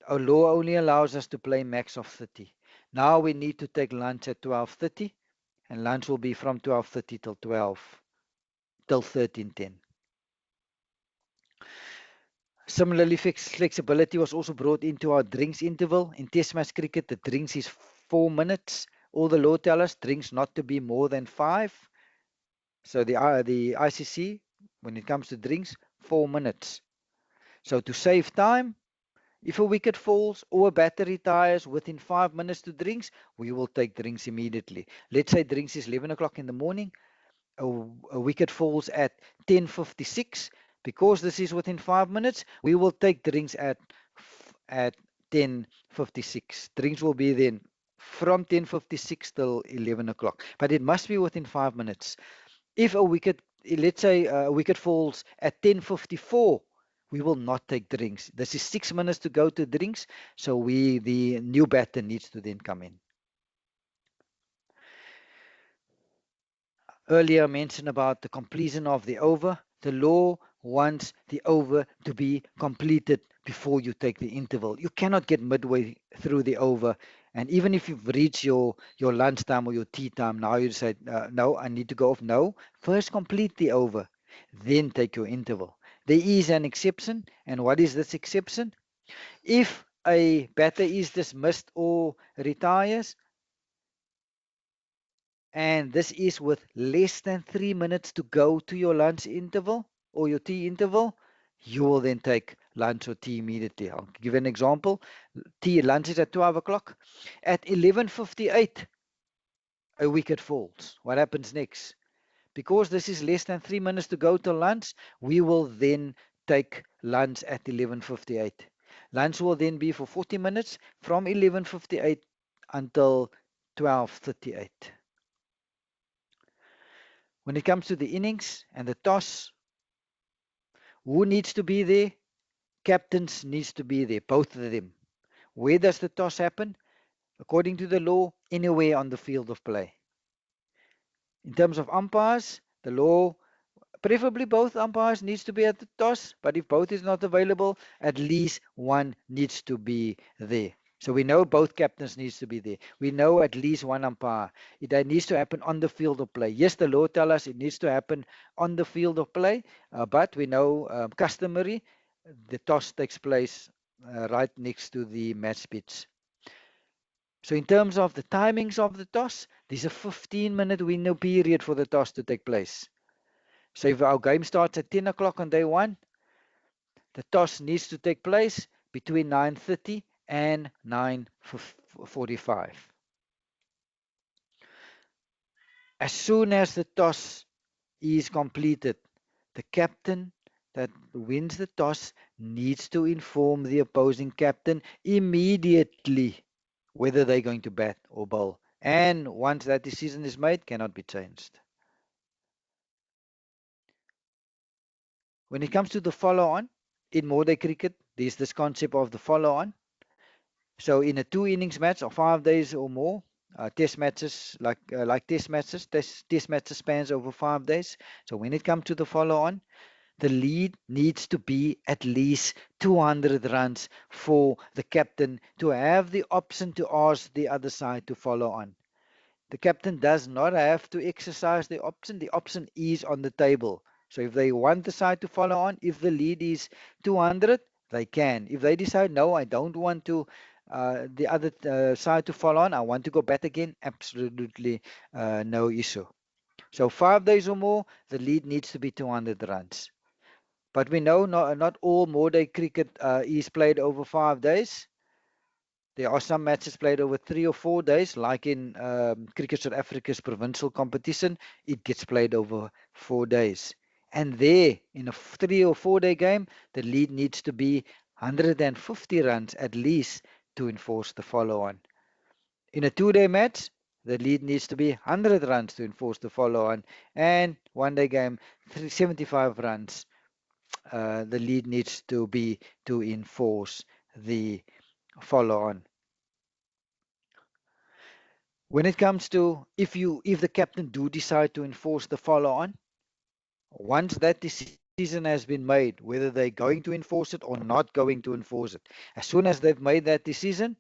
Our law only allows us to play max of 30. Now we need to take lunch at 12:30, and lunch will be from 12:30 till 13:10. Similarly, flexibility was also brought into our drinks interval. In Test match cricket, the drinks is 4 minutes. All the law tells us drinks not to be more than 5. So the ICC, when it comes to drinks, 4 minutes. So to save time, if a wicket falls or a batter retires within 5 minutes to drinks, we will take drinks immediately. Let's say drinks is 11 o'clock in the morning. A wicket falls at 10:56. Because this is within 5 minutes, we will take drinks at 10:56. Drinks will be then from 10:56 till 11 o'clock. But it must be within 5 minutes. If a wicket let's say a wicket falls at 10:54, we will not take drinks. This is 6 minutes to go to drinks, so the new batter needs to then come in. Earlier I mentioned about the completion of the over. The law wants the over to be completed before you take the interval. You cannot get midway through the over, and even if you've reached your lunchtime or your tea time, now you decide, no, I need to go off. No, first complete the over, then take your interval. There is an exception, and what is this exception? If a batter is dismissed or retires, and this is with less than 3 minutes to go to your lunch interval or your tea interval, you will then take lunch or tea immediately. I'll give an example. Tea lunch is at 12 o'clock. At 11:58, a wicket falls. What happens next? Because this is less than 3 minutes to go to lunch, we will then take lunch at 11:58. Lunch will then be for 40 minutes from 11:58 until 12:38. When it comes to the innings and the toss, who needs to be there? Captains needs to be there, both of them. Where does the toss happen? According to the law, anywhere on the field of play. In terms of umpires, the law, preferably both umpires needs to be at the toss, but if both is not available, at least one needs to be there. So we know both captains needs to be there. We know at least one umpire. That needs to happen on the field of play. Yes, the law tells us it needs to happen on the field of play, but we know customary, the toss takes place right next to the match pitch. So in terms of the timings of the toss, there's a 15-minute window period for the toss to take place. So if our game starts at 10 o'clock on day one, the toss needs to take place between 9:30 and 9:45. As soon as the toss is completed, the captain that wins the toss needs to inform the opposing captain immediately whether they're going to bat or bowl. And once that decision is made, cannot be changed. When it comes to the follow-on, in modern cricket, there's this concept of the follow-on. So in a 2 innings match of 5 days or more, test matches like test matches spans over 5 days. So when it comes to the follow-on, the lead needs to be at least 200 runs for the captain to have the option to ask the other side to follow on. The captain does not have to exercise the option is on the table. So if they want the side to follow on, if the lead is 200, they can. If they decide, no, I don't want to the other side to follow on, I want to go back again, absolutely no issue. So 5 days or more, the lead needs to be 200 runs. But we know not all modern cricket is played over 5 days. There are some matches played over 3 or 4 days, like in Cricket South Africa's provincial competition, it gets played over 4 days. And there, in a 3 or 4 day game, the lead needs to be 150 runs at least to enforce the follow-on. In a 2 day match, the lead needs to be 100 runs to enforce the follow-on. And 1 day game, 75 runs. The lead needs to be to enforce the follow-on. When it comes to if the captain do decide to enforce the follow-on, once that decision has been made, whether they're going to enforce it or not going to enforce it, as soon as they've made that decision,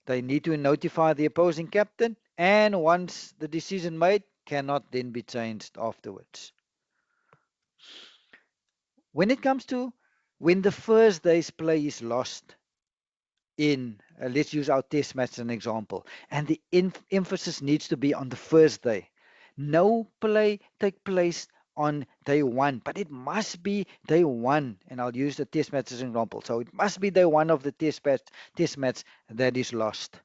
they need to notify the opposing captain, and once the decision made, cannot then be changed afterwards. When it comes to when the first day's play is lost, in let's use our test match as an example, and the emphasis needs to be on the first day. No play take place on day one, but it must be day one, and I'll use the test match as an example. So it must be day one of the test match that is lost.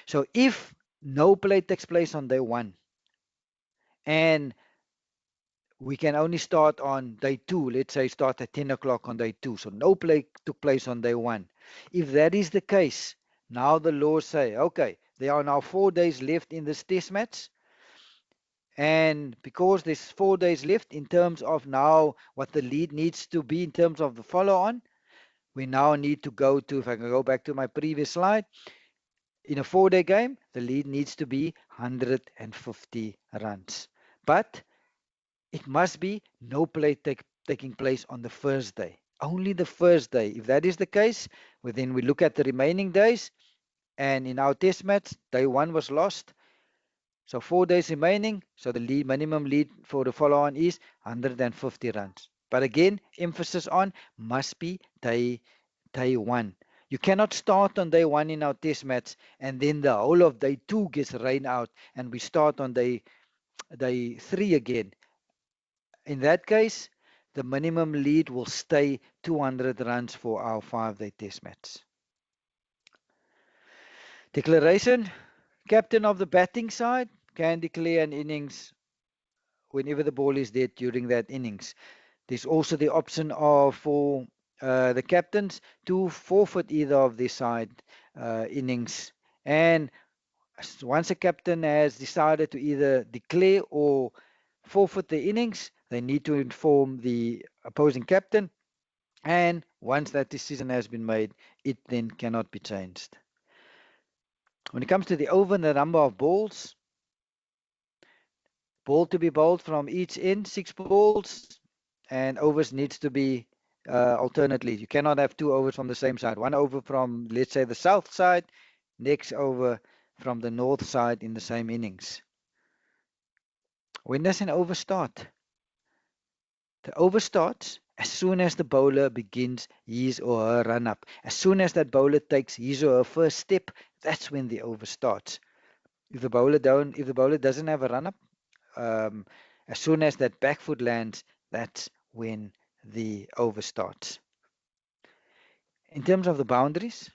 So if no play takes place on day one, and we can only start on day two, let's say start at 10 o'clock on day two, so no play took place on day one. If that is the case, now the laws say, okay, there are now 4 days left in this test match. And because there's 4 days left in terms of now what the lead needs to be in terms of the follow-on, we now need to go to, if I can go back to my previous slide, in a 4-day game, the lead needs to be 150 runs. But it must be no play taking place on the first day. Only the first day. If that is the case, well, then we look at the remaining days. And in our test match, day 1 was lost. So 4 days remaining. So the minimum lead for the follow-on is 150 runs. But again, emphasis on must be day 1. You cannot start on day 1 in our test match and then the whole of day 2 gets rained out and we start on day 3 again. In that case, the minimum lead will stay 200 runs for our 5-day test match. Declaration. Captain of the batting side can declare an innings whenever the ball is dead during that innings. There's also the option for the captains to forfeit either of their side innings. And once a captain has decided to either declare or forfeit the innings, they need to inform the opposing captain. And once that decision has been made, it then cannot be changed. When it comes to the over and the number of balls, ball to be bowled from each end, 6 balls, and overs needs to be alternately. You cannot have 2 overs from the same side. 1 over from, let's say, the south side, next over from the north side in the same innings. When does an over start? The over starts as soon as the bowler begins his or her run up. As soon as that bowler takes his or her first step, that's when the over starts. If the bowler doesn't have a run up, as soon as that back foot lands, that's when the over starts. In terms of the boundaries,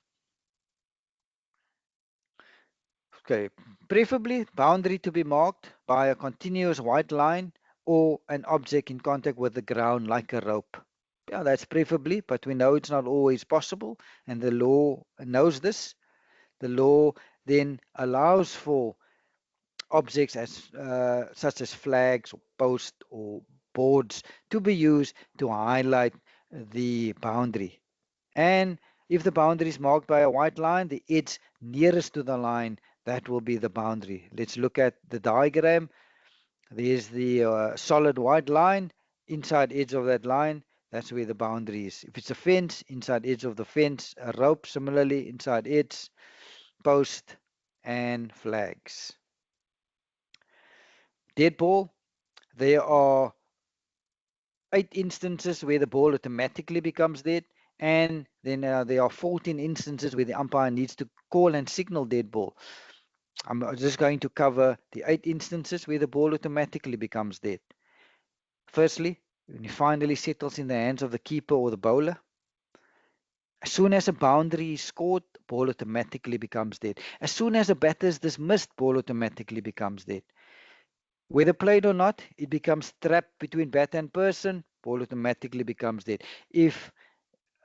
okay, preferably boundary to be marked by a continuous white line or an object in contact with the ground like a rope. Yeah, that's preferably, but we know it's not always possible, and the law knows this. The law then allows for objects such as flags or posts or boards to be used to highlight the boundary. And if the boundary is marked by a white line, the edge nearest to the line, that will be the boundary. Let's look at the diagram. There's the solid white line, inside edge of that line, that's where the boundary is. If it's a fence, inside edge of the fence, a rope, similarly, inside edge, post, and flags. Dead ball, there are 8 instances where the ball automatically becomes dead, and then there are 14 instances where the umpire needs to call and signal dead ball. I'm just going to cover the 8 instances where the ball automatically becomes dead. Firstly, when it finally settles in the hands of the keeper or the bowler, as soon as a boundary is scored, ball automatically becomes dead. As soon as a batter is dismissed, ball automatically becomes dead. Whether played or not, it becomes trapped between batter and person, ball automatically becomes dead. If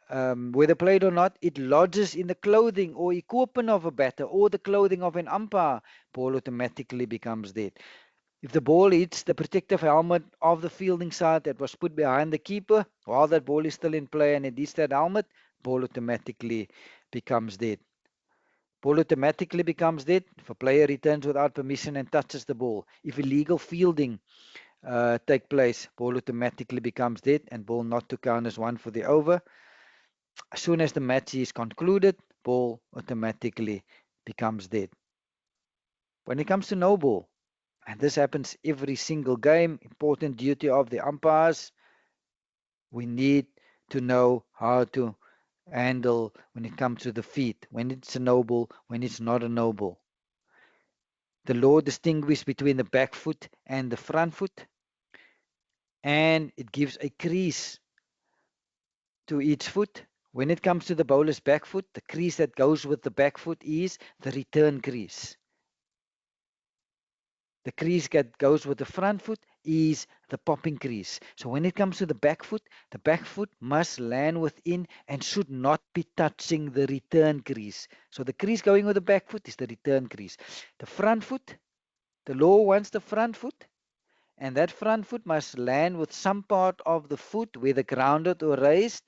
whether played or not, it lodges in the clothing or equipment of a batter or the clothing of an umpire, ball automatically becomes dead. If the ball hits the protective helmet of the fielding side that was put behind the keeper while that ball is still in play and it hits that helmet, ball automatically becomes dead. Ball automatically becomes dead if a player returns without permission and touches the ball. If illegal fielding take place, ball automatically becomes dead and ball not to count as 1 for the over. As soon as the match is concluded, ball automatically becomes dead. When it comes to no ball, and this happens every single game, important duty of the umpires, we need to know how to handle when it comes to the feet, when it's a no ball, when it's not a no ball. The law distinguishes between the back foot and the front foot, and it gives a crease to each foot. When it comes to the bowler's back foot, the crease that goes with the back foot is the return crease. The crease that goes with the front foot is the popping crease. So when it comes to the back foot must land within and should not be touching the return crease. So the crease going with the back foot is the return crease. The front foot, the law wants the front foot and that front foot must land with some part of the foot, whether grounded or raised,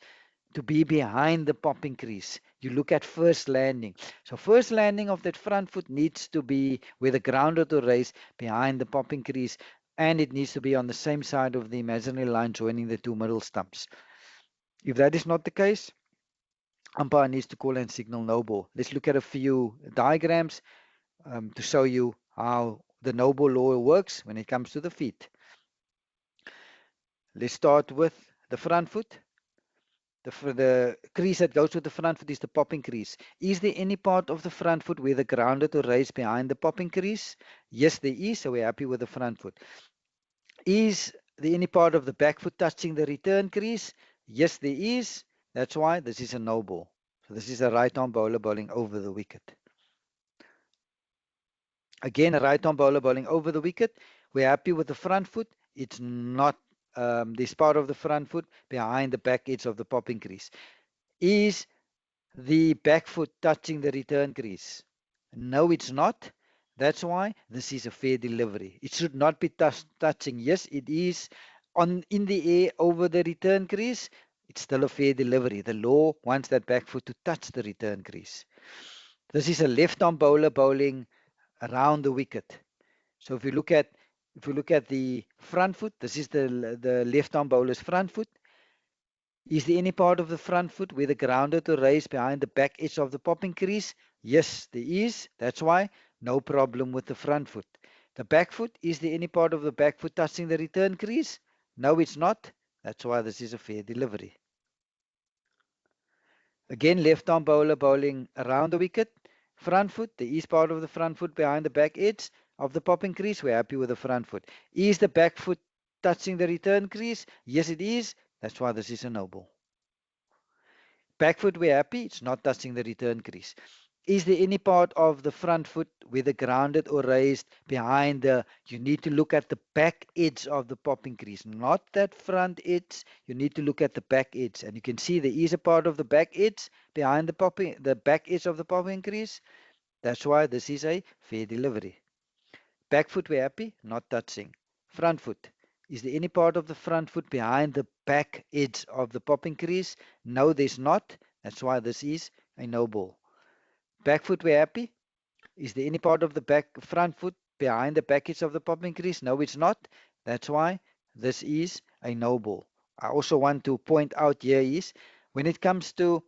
to be behind the popping crease. You look at first landing. So first landing of that front foot needs to be whether grounded or raised behind the popping crease, and it needs to be on the same side of the imaginary line joining the two middle stumps. If that is not the case, umpire needs to call and signal no ball. Let's look at a few diagrams to show you how the no ball law works when it comes to the feet. Let's start with the front foot. The crease that goes with the front foot is the popping crease. Is there any part of the front foot whether grounded or raised behind the popping crease? Yes, there is, so we're happy with the front foot. Is there any part of the back foot touching the return crease? Yes, there is. That's why this is a no ball. So this is a right-arm bowler bowling over the wicket. Again, a right-arm bowler bowling over the wicket. We're happy with the front foot. It's not this part of the front foot behind the back edge of the popping crease. Is the back foot touching the return crease? No, it's not. That's why this is a fair delivery. It should not be touching. Yes, it is on in the air over the return crease. It's still a fair delivery. The law wants that back foot to touch the return crease. This is a left-arm bowler bowling around the wicket. So if you look at the front foot, this is the left-arm bowler's front foot. Is there any part of the front foot whether grounded or raised behind the back edge of the popping crease? Yes, there is. That's why no problem with the front foot. The back foot, is there any part of the back foot touching the return crease? No, it's not. That's why this is a fair delivery. Again, left arm bowler bowling around the wicket. Front foot, the east part of the front foot behind the back edge of the popping crease. We're happy with the front foot. Is the back foot touching the return crease? Yes, it is. That's why this is a no ball. Back foot, we're happy. It's not touching the return crease. Is there any part of the front foot, whether grounded or raised, behind the... You need to look at the back edge of the popping crease, not that front edge. You need to look at the back edge. And you can see there is a part of the back edge behind the back edge of the popping crease. That's why this is a fair delivery. Back foot, we're happy. Not touching. Front foot. Is there any part of the front foot behind the back edge of the popping crease? No, there's not. That's why this is a no ball. Back foot, we're happy. Is there any part of the front foot behind the back edge of the popping crease? No, it's not. That's why this is a no ball. I also want to point out here is when it comes to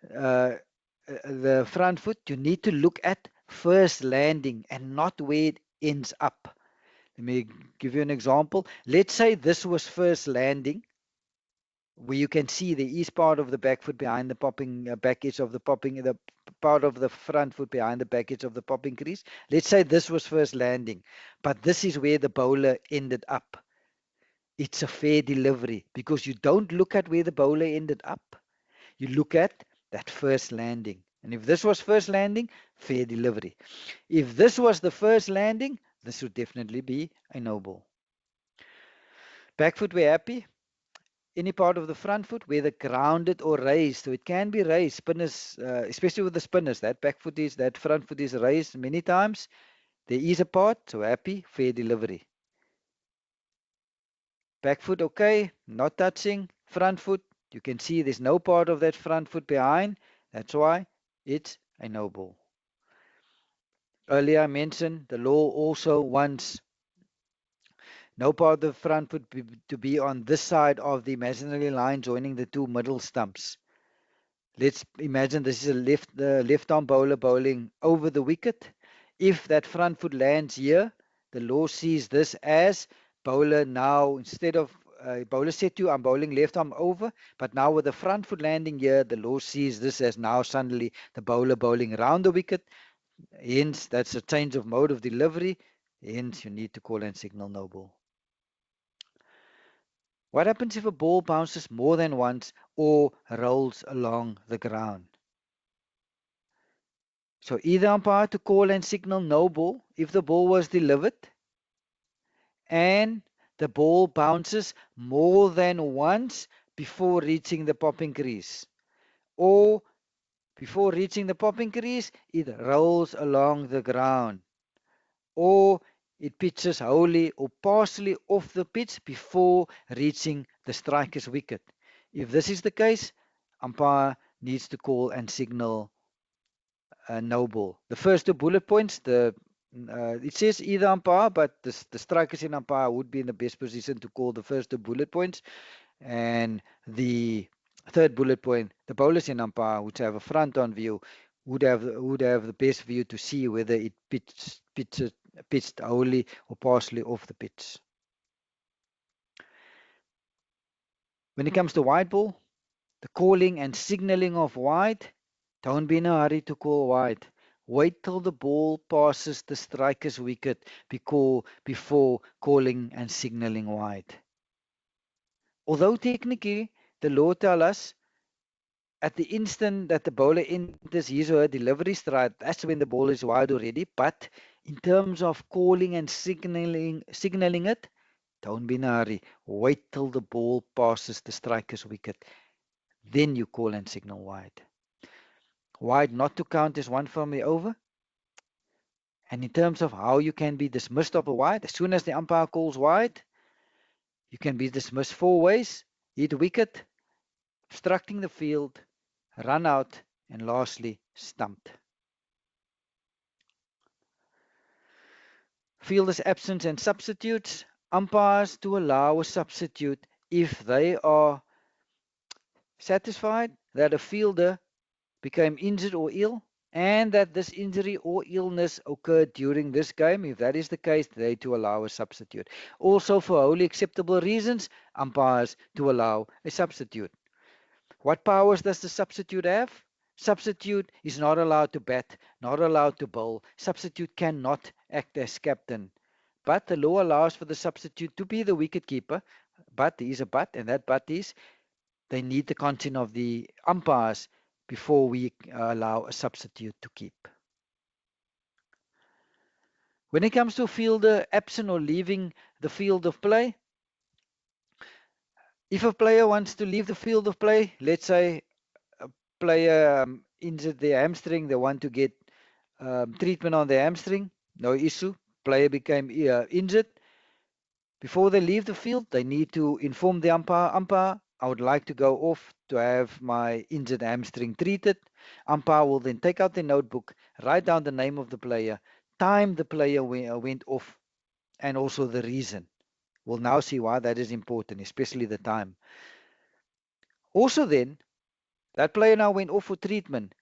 the front foot, you need to look at first landing and not where it ends up. Let me give you an example. Let's say this was first landing, where you can see the east part of the back foot behind the popping back edge of the part of the front foot behind the back edge of the popping crease. Let's say this was first landing, but this is where the bowler ended up. It's a fair delivery because you don't look at where the bowler ended up. You look at that first landing. And if this was first landing, fair delivery. If this was the first landing, this would definitely be a no ball. Back foot, we're happy. Any part of the front foot, whether grounded or raised. So it can be raised. Spinners, especially with the spinners, that front foot is raised many times. There is a part, so happy, fair delivery. Back foot, okay, not touching. Front foot, you can see there's no part of that front foot behind. That's why it's a no ball. Earlier I mentioned the law also wants no part of the front foot to be on this side of the imaginary line joining the two middle stumps. Let's imagine this is a left arm bowler bowling over the wicket. If that front foot lands here, the law sees this as bowler now, instead of bowler said to I'm bowling left arm over, but now with the front foot landing here, the law sees this as now suddenly the bowler bowling around the wicket. Hence, that's a change of mode of delivery. Hence, you need to call and signal no ball. What happens if a ball bounces more than once or rolls along the ground? So either umpire to call and signal no ball if the ball was delivered and the ball bounces more than once before reaching the popping crease, or before reaching the popping crease it rolls along the ground, or it pitches wholly or partially off the pitch before reaching the striker's wicket. If this is the case, umpire needs to call and signal no ball. The first two bullet points, it says either umpire, but the strikers in umpire would be in the best position to call the first two bullet points. And the third bullet point, the bowlers in umpire, which have a front-on view, would have the best view to see whether it pitched wholly or partially off the pitch. When it comes to wide ball, the calling and signaling of wide, don't be in a hurry to call wide. Wait till the ball passes the striker's wicket before calling and signaling wide. Although technically the law tells us at the instant that the bowler enters his or her delivery stride, that's when the ball is wide already. But in terms of calling and signaling it, don't be in a hurry. Wait till the ball passes the striker's wicket. Then you call and signal wide. Wide not to count as one from the over. And in terms of how you can be dismissed of a wide, as soon as the umpire calls wide, you can be dismissed 4 ways: hit wicket, obstructing the field, run out, and lastly, stumped. Fielders' absence and substitutes. Umpires to allow a substitute if they are satisfied that a fielder became injured or ill, and that this injury or illness occurred during this game. If that is the case, they to allow a substitute. Also, for wholly acceptable reasons, umpires to allow a substitute. What powers does the substitute have? Substitute is not allowed to bat, not allowed to bowl. Substitute cannot act as captain. But the law allows for the substitute to be the wicket keeper. But there is a but, and that but is they need the consent of the umpires before we allow a substitute to keep. When it comes to a fielder absent or leaving the field of play, if a player wants to leave the field of play, let's say a player injured their hamstring, they want to get treatment on their hamstring, no issue. Player became injured. Before they leave the field, they need to inform the umpire, umpire, I would like to go off to have my injured hamstring treated. Umpire will then take out the notebook, write down the name of the player, time the player went off, and also the reason. We'll now see why that is important, especially the time. Also then, that player now went off for treatment.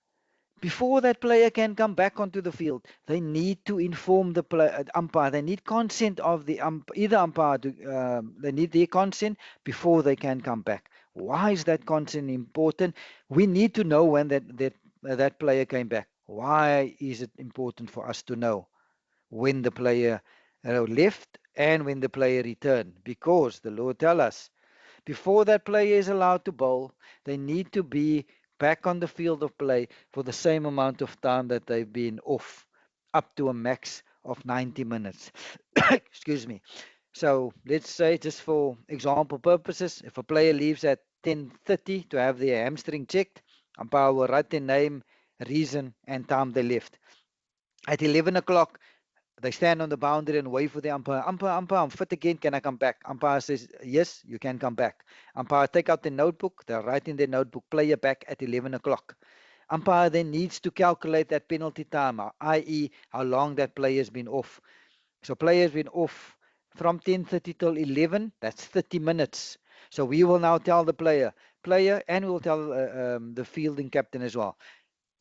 Before that player can come back onto the field, they need to inform the umpire. They need consent of the either umpire. They need their consent before they can come back. Why is that consent important? We need to know when that player came back. Why is it important for us to know when the player left and when the player returned? Because the law tells us before that player is allowed to bowl, they need to be back on the field of play for the same amount of time that they've been off, up to a max of 90 minutes. Excuse me. So let's say, just for example purposes, if a player leaves at 10:30 to have their hamstring checked, umpire will write their name, reason, and time they left. At 11 o'clock, they stand on the boundary and wait for the umpire. Umpire, I'm fit again. Can I come back? Umpire says, yes, you can come back. Umpire take out the notebook. They write in their notebook, player back at 11 o'clock. Umpire then needs to calculate that penalty time, i.e. how long that player has been off. So player has been off from 10:30 till 11. That's 30 minutes. So we will now tell the player, and we will tell the fielding captain as well.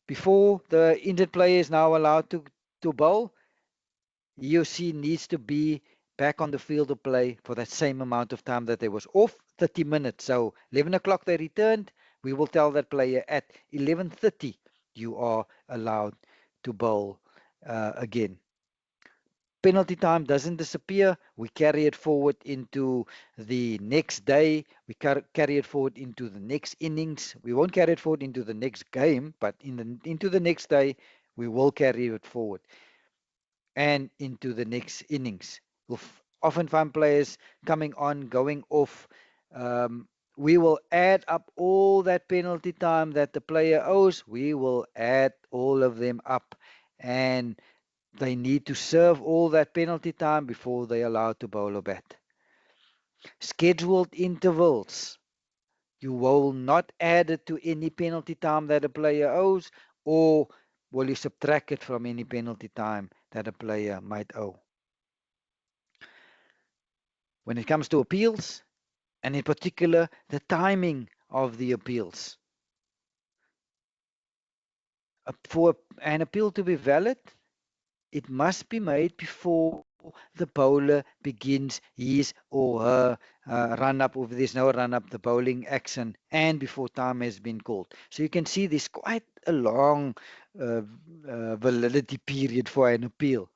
Before the injured player is now allowed to bowl, he or she needs to be back on the field of play for that same amount of time that they was off, 30 minutes. So 11 o'clock they returned. We will tell that player at 11:30 you are allowed to bowl again. Penalty time doesn't disappear. We carry it forward into the next day. We carry it forward into the next innings. We won't carry it forward into the next game, but into the next day, we will carry it forward and into the next innings. We'll often find players coming on, going off. We will add up all that penalty time that the player owes. We will add all of them up and They need to serve all that penalty time before they are allowed to bowl or bat. Scheduled intervals. You will not add it to any penalty time that a player owes, or will you subtract it from any penalty time that a player might owe. When it comes to appeals, and in particular the timing of the appeals. For an appeal to be valid, it must be made before the bowler begins his or her run-up, or if there's no run-up, the bowling action, and before time has been called. So you can see there's quite a long validity period for an appeal.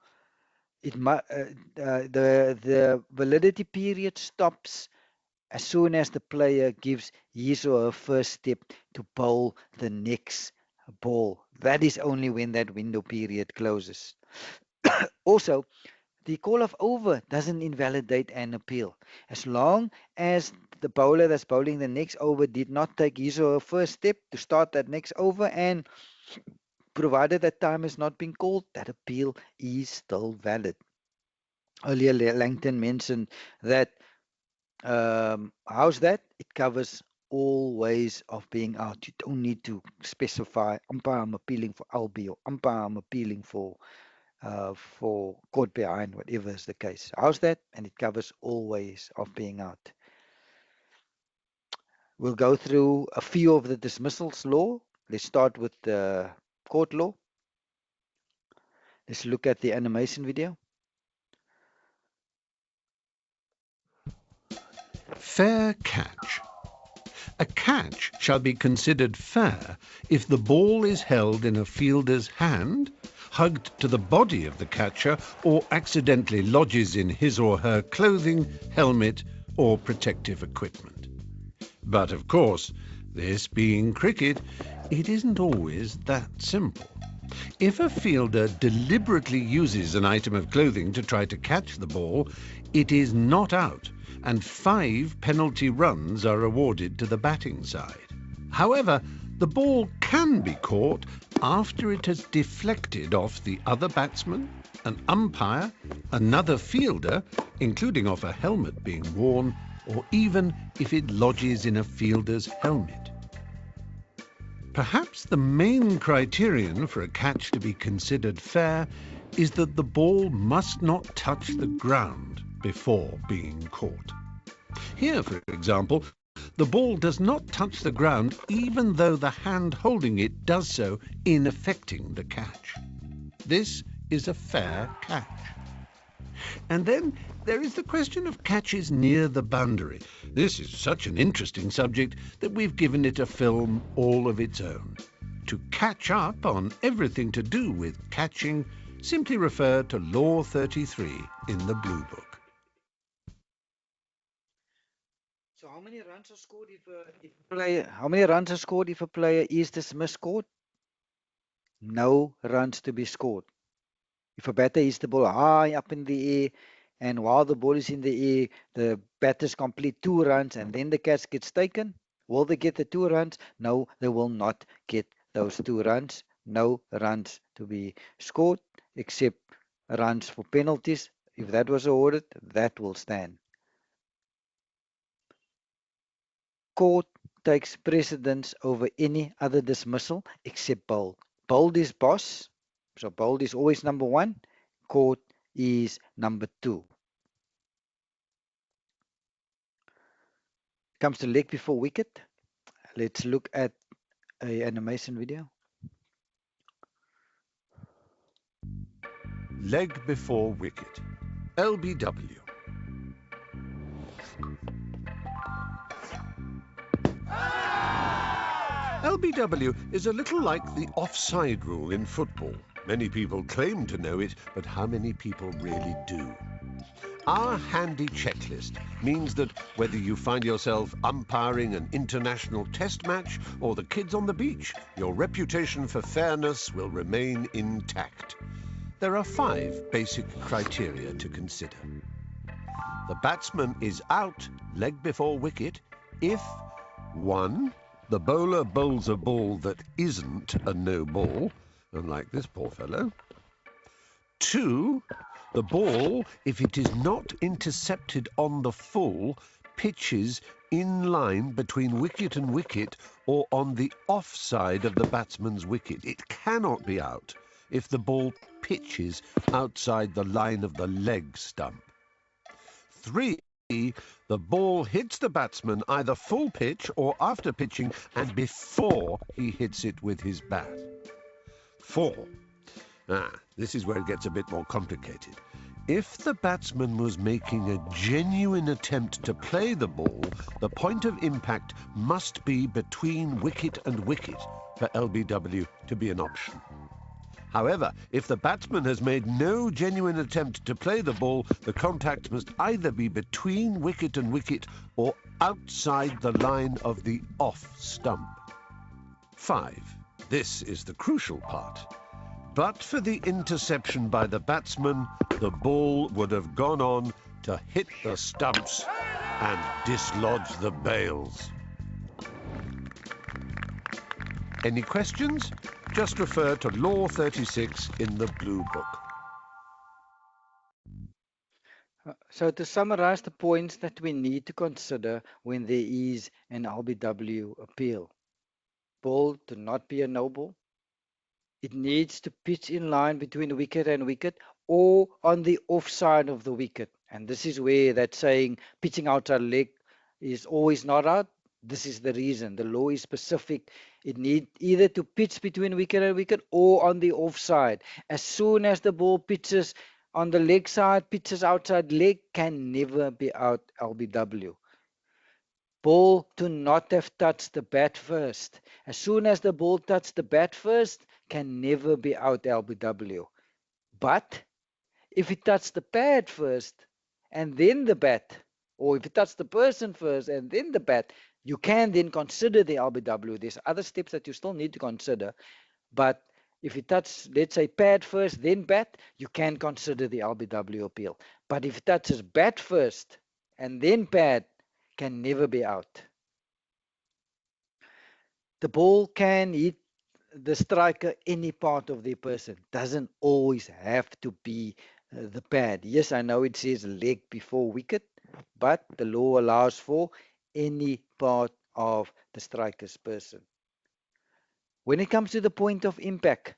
The validity period stops as soon as the player gives his or her first step to bowl the next ball. That is only when that window period closes. Also, the call of over doesn't invalidate an appeal. As long as the bowler that's bowling the next over did not take his or her first step to start that next over, and provided that time has not been called, that appeal is still valid. Earlier, Langton mentioned that. How's that? It covers all ways of being out. You don't need to specify umpire I'm appealing for Albi or umpire I'm appealing for court behind, whatever is the case. How's that? And it covers all ways of being out. We'll go through a few of the dismissals law. Let's start with the court law. Let's look at the animation video. Fair catch. A catch shall be considered fair if the ball is held in a fielder's hand, hugged to the body of the catcher, or accidentally lodges in his or her clothing, helmet, or protective equipment. But of course, this being cricket, it isn't always that simple. If a fielder deliberately uses an item of clothing to try to catch the ball, it is not out, and 5 penalty runs are awarded to the batting side. However, the ball can be caught after it has deflected off the other batsman, an umpire, another fielder, including off a helmet being worn, or even if it lodges in a fielder's helmet. Perhaps the main criterion for a catch to be considered fair is that the ball must not touch the ground before being caught. Here, for example, the ball does not touch the ground even though the hand holding it does so in effecting the catch. This is a fair catch. And then there is the question of catches near the boundary. This is such an interesting subject that we've given it a film all of its own. To catch up on everything to do with catching, simply refer to Law 33 in the Blue Book. So how many runs are scored if a player is dismissed court? No runs to be scored. If a batter hits the ball high up in the air, and while the ball is in the air, the batters complete 2 runs and then the catch gets taken, will they get the 2 runs? No, they will not get those 2 runs. No runs to be scored except runs for penalties. If that was awarded, that will stand. Court takes precedence over any other dismissal except bold. Bold is boss, so bold is always number 1. Court is number 2. Comes to leg before wicket. Let's look at a animation video. Leg before wicket. LBW. LBW is a little like the offside rule in football. Many people claim to know it, but how many people really do? Our handy checklist means that whether you find yourself umpiring an international test match or the kids on the beach, your reputation for fairness will remain intact. There are 5 basic criteria to consider. The batsman is out, leg before wicket, if 1. The bowler bowls a ball that isn't a no ball, unlike this poor fellow. 2. The ball, if it is not intercepted on the full, pitches in line between wicket and wicket or on the offside of the batsman's wicket. It cannot be out if the ball pitches outside the line of the leg stump. 3. The ball hits the batsman either full pitch or after pitching and before he hits it with his bat. 4. This is where it gets a bit more complicated. If the batsman was making a genuine attempt to play the ball, the point of impact must be between wicket and wicket for LBW to be an option. However, if the batsman has made no genuine attempt to play the ball, the contact must either be between wicket and wicket or outside the line of the off stump. 5. This is the crucial part. But for the interception by the batsman, the ball would have gone on to hit the stumps and dislodge the bails. Any questions? Just refer to Law 36 in the Blue Book. So to summarize the points that we need to consider when there is an LBW appeal. Ball to not be a no ball. It needs to pitch in line between wicket and wicket or on the offside of the wicket. And this is where that saying pitching outside leg is always not out. This is the reason. The law is specific. It needs either to pitch between wicket and wicket or on the offside. As soon as the ball pitches on the leg side, pitches outside leg, can never be out LBW. Ball to not have touched the bat first. As soon as the ball touched the bat first, can never be out LBW. But if it touched the pad first and then the bat, or if it touched the person first and then the bat, you can then consider the LBW. There's other steps that you still need to consider. But if you touch, let's say, pad first, then bat, you can consider the LBW appeal. But if it touches bat first and then pad, can never be out. The ball can hit the striker any part of the person. Doesn't always have to be the pad. Yes, I know it says leg before wicket, but the law allows for any part of the striker's person. When it comes to the point of impact,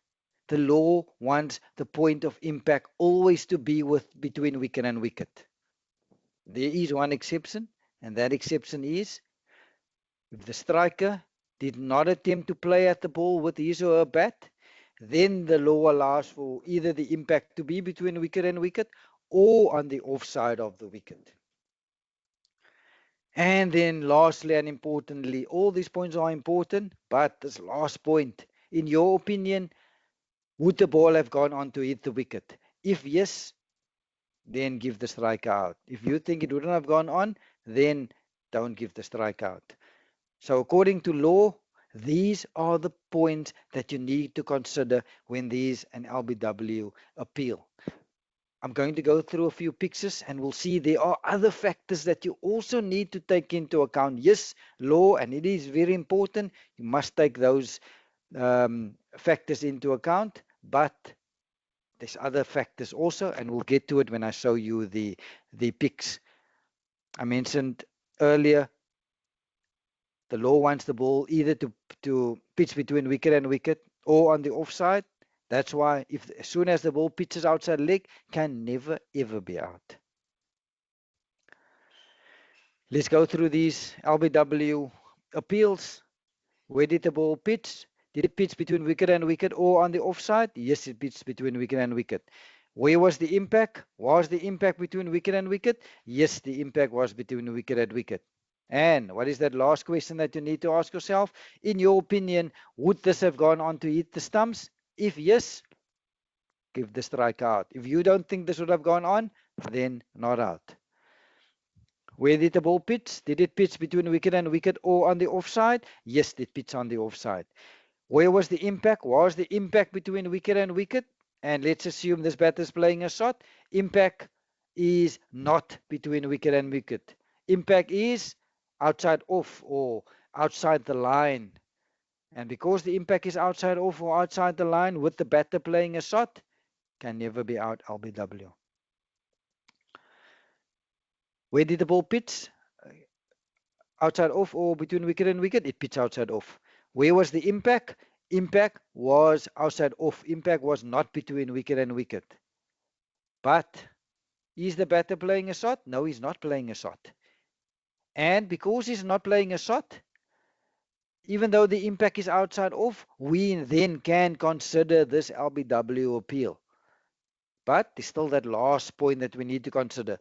the law wants the point of impact always to be between wicket and wicket. There is one exception, and that exception is if the striker did not attempt to play at the ball with his or her bat, then the law allows for either the impact to be between wicket and wicket or on the offside of the wicket. And then lastly and importantly, all these points are important, but this last point, in your opinion, would the ball have gone on to hit the wicket? If yes, then give the strike out. If you think it wouldn't have gone on, then don't give the strike out. So according to law, these are the points that you need to consider when there's an LBW appeal. I'm going to go through a few pictures and we'll see there are other factors that you also need to take into account. Yes, law, and it is very important. You must take those factors into account, but there's other factors also, and we'll get to it when I show you the pics. I mentioned earlier, the law wants the ball either to pitch between wicket and wicket or on the offside. That's why as soon as the ball pitches outside leg, can never ever be out. Let's go through these LBW appeals. Where did the ball pitch? Did it pitch between wicket and wicket or on the offside? Yes, it pitched between wicket and wicket. Where was the impact? Was the impact between wicket and wicket? Yes, the impact was between wicket and wicket. And what is that last question that you need to ask yourself? In your opinion, would this have gone on to hit the stumps? If yes, give the strike out. If you don't think this would have gone on, then not out. Where did the ball pitch? Did it pitch between wicket and wicket or on the offside? Yes, it pitched on the offside. Where was the impact? Was the impact between wicket and wicket? And let's assume this batter is playing a shot. Impact is not between wicket and wicket. Impact is outside off or outside the line. And because the impact is outside off or outside the line with the batter playing a shot, can never be out LBW. Where did the ball pitch? Outside off or between wicket and wicket? It pitched outside off. Where was the impact? Impact was outside off. Impact was not between wicket and wicket. But is the batter playing a shot? No, he's not playing a shot. And because he's not playing a shot, even though the impact is outside off, we then can consider this LBW appeal. But there's still that last point that we need to consider.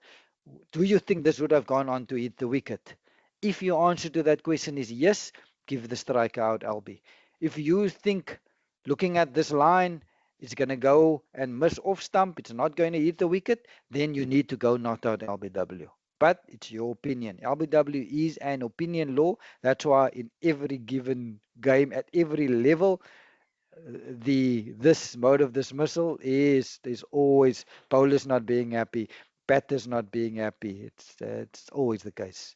Do you think this would have gone on to hit the wicket? If your answer to that question is yes, give the striker out LB. If you think, looking at this line, it's going to go and miss off stump, it's not going to hit the wicket, then you need to go not out LBW. But it's your opinion. LBW is an opinion law. That's why in every given game, at every level, this mode of dismissal there's always bowlers not being happy, batters not being happy. It's always the case.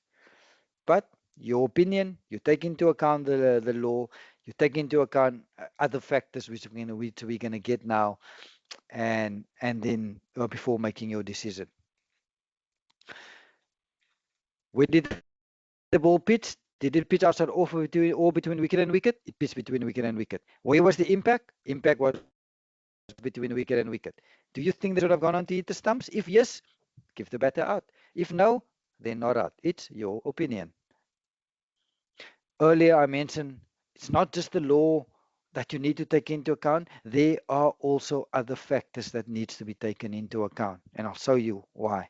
But your opinion, you take into account the law, you take into account other factors which we're gonna get now, and then before making your decision. Where did the ball pitch? Did it pitch outside or between wicket and wicket? It pitched between wicket and wicket. Where was the impact? Impact was between wicket and wicket. Do you think they should have gone on to hit the stumps? If yes, give the batter out. If no, then not out. It's your opinion. Earlier I mentioned it's not just the law that you need to take into account. There are also other factors that needs to be taken into account, and I'll show you why.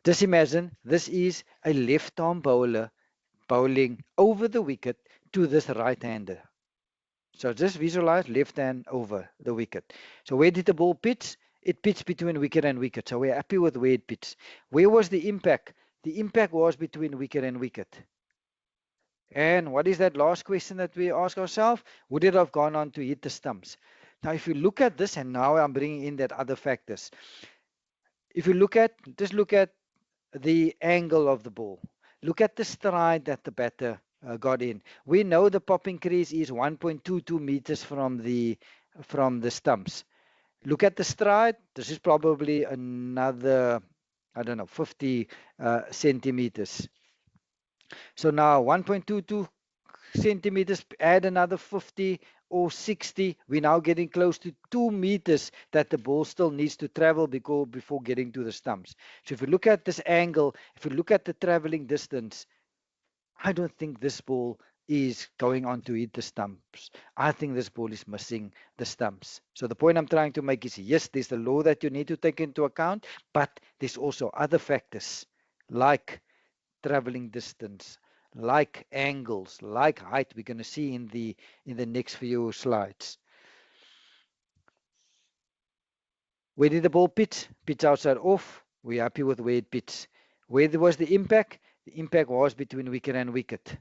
Just imagine this is a left-arm bowler bowling over the wicket to this right-hander. So just visualize left hand over the wicket. So where did the ball pitch? It pitched between wicket and wicket. So we're happy with where it pitched. Where was the impact? The impact was between wicket and wicket. And what is that last question that we ask ourselves? Would it have gone on to hit the stumps? Now, if you look at this, and now I'm bringing in that other factors. If you just look at the angle of the ball. Look at the stride that the batter got in. We know the popping crease is 1.22 meters from the stumps. Look at the stride. This is probably another, 50 centimeters. So now 1.22 centimeters, add another 50 or 60, we're now getting close to 2 meters that the ball still needs to travel before getting to the stumps. So if you look at this angle, if you look at the traveling distance, I don't think this ball is going on to hit the stumps. I think this ball is missing the stumps. So the point I'm trying to make is, yes, there's the law that you need to take into account, but there's also other factors like traveling distance, like angles, like height. We're going to see in the next few slides. Where did the ball pitch? Pitch outside off. We're happy with where it pitched. Where was the impact? The impact was between wicket and wicket.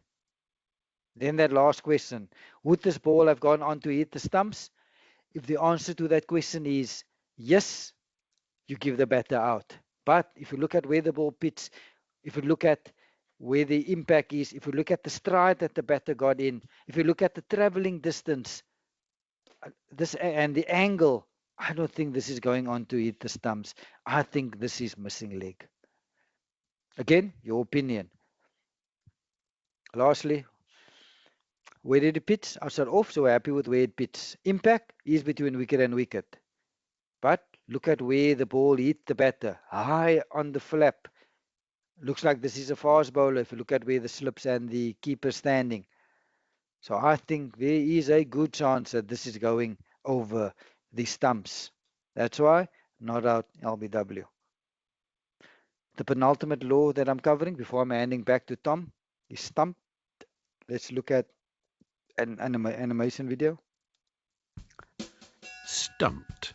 Then that last question, would this ball have gone on to hit the stumps? If the answer to that question is yes, you give the batter out. But if you look at where the ball pitched, if you look at where the impact is, if you look at the stride that the batter got in, if you look at the traveling distance, this and the angle, I don't think this is going on to hit the stumps. I think this is missing leg. Again, your opinion. Lastly, where did it pitch? Outside off, so we're happy with where it pitched. Impact is between wicket and wicket. But look at where the ball hit the batter, high on the flap. Looks like this is a fast bowler if you look at where the slips and the keeper standing. So I think there is a good chance that this is going over the stumps. That's why not out LBW. The penultimate law that I'm covering before I'm handing back to Tom is stumped. Let's look at an animation video. Stumped.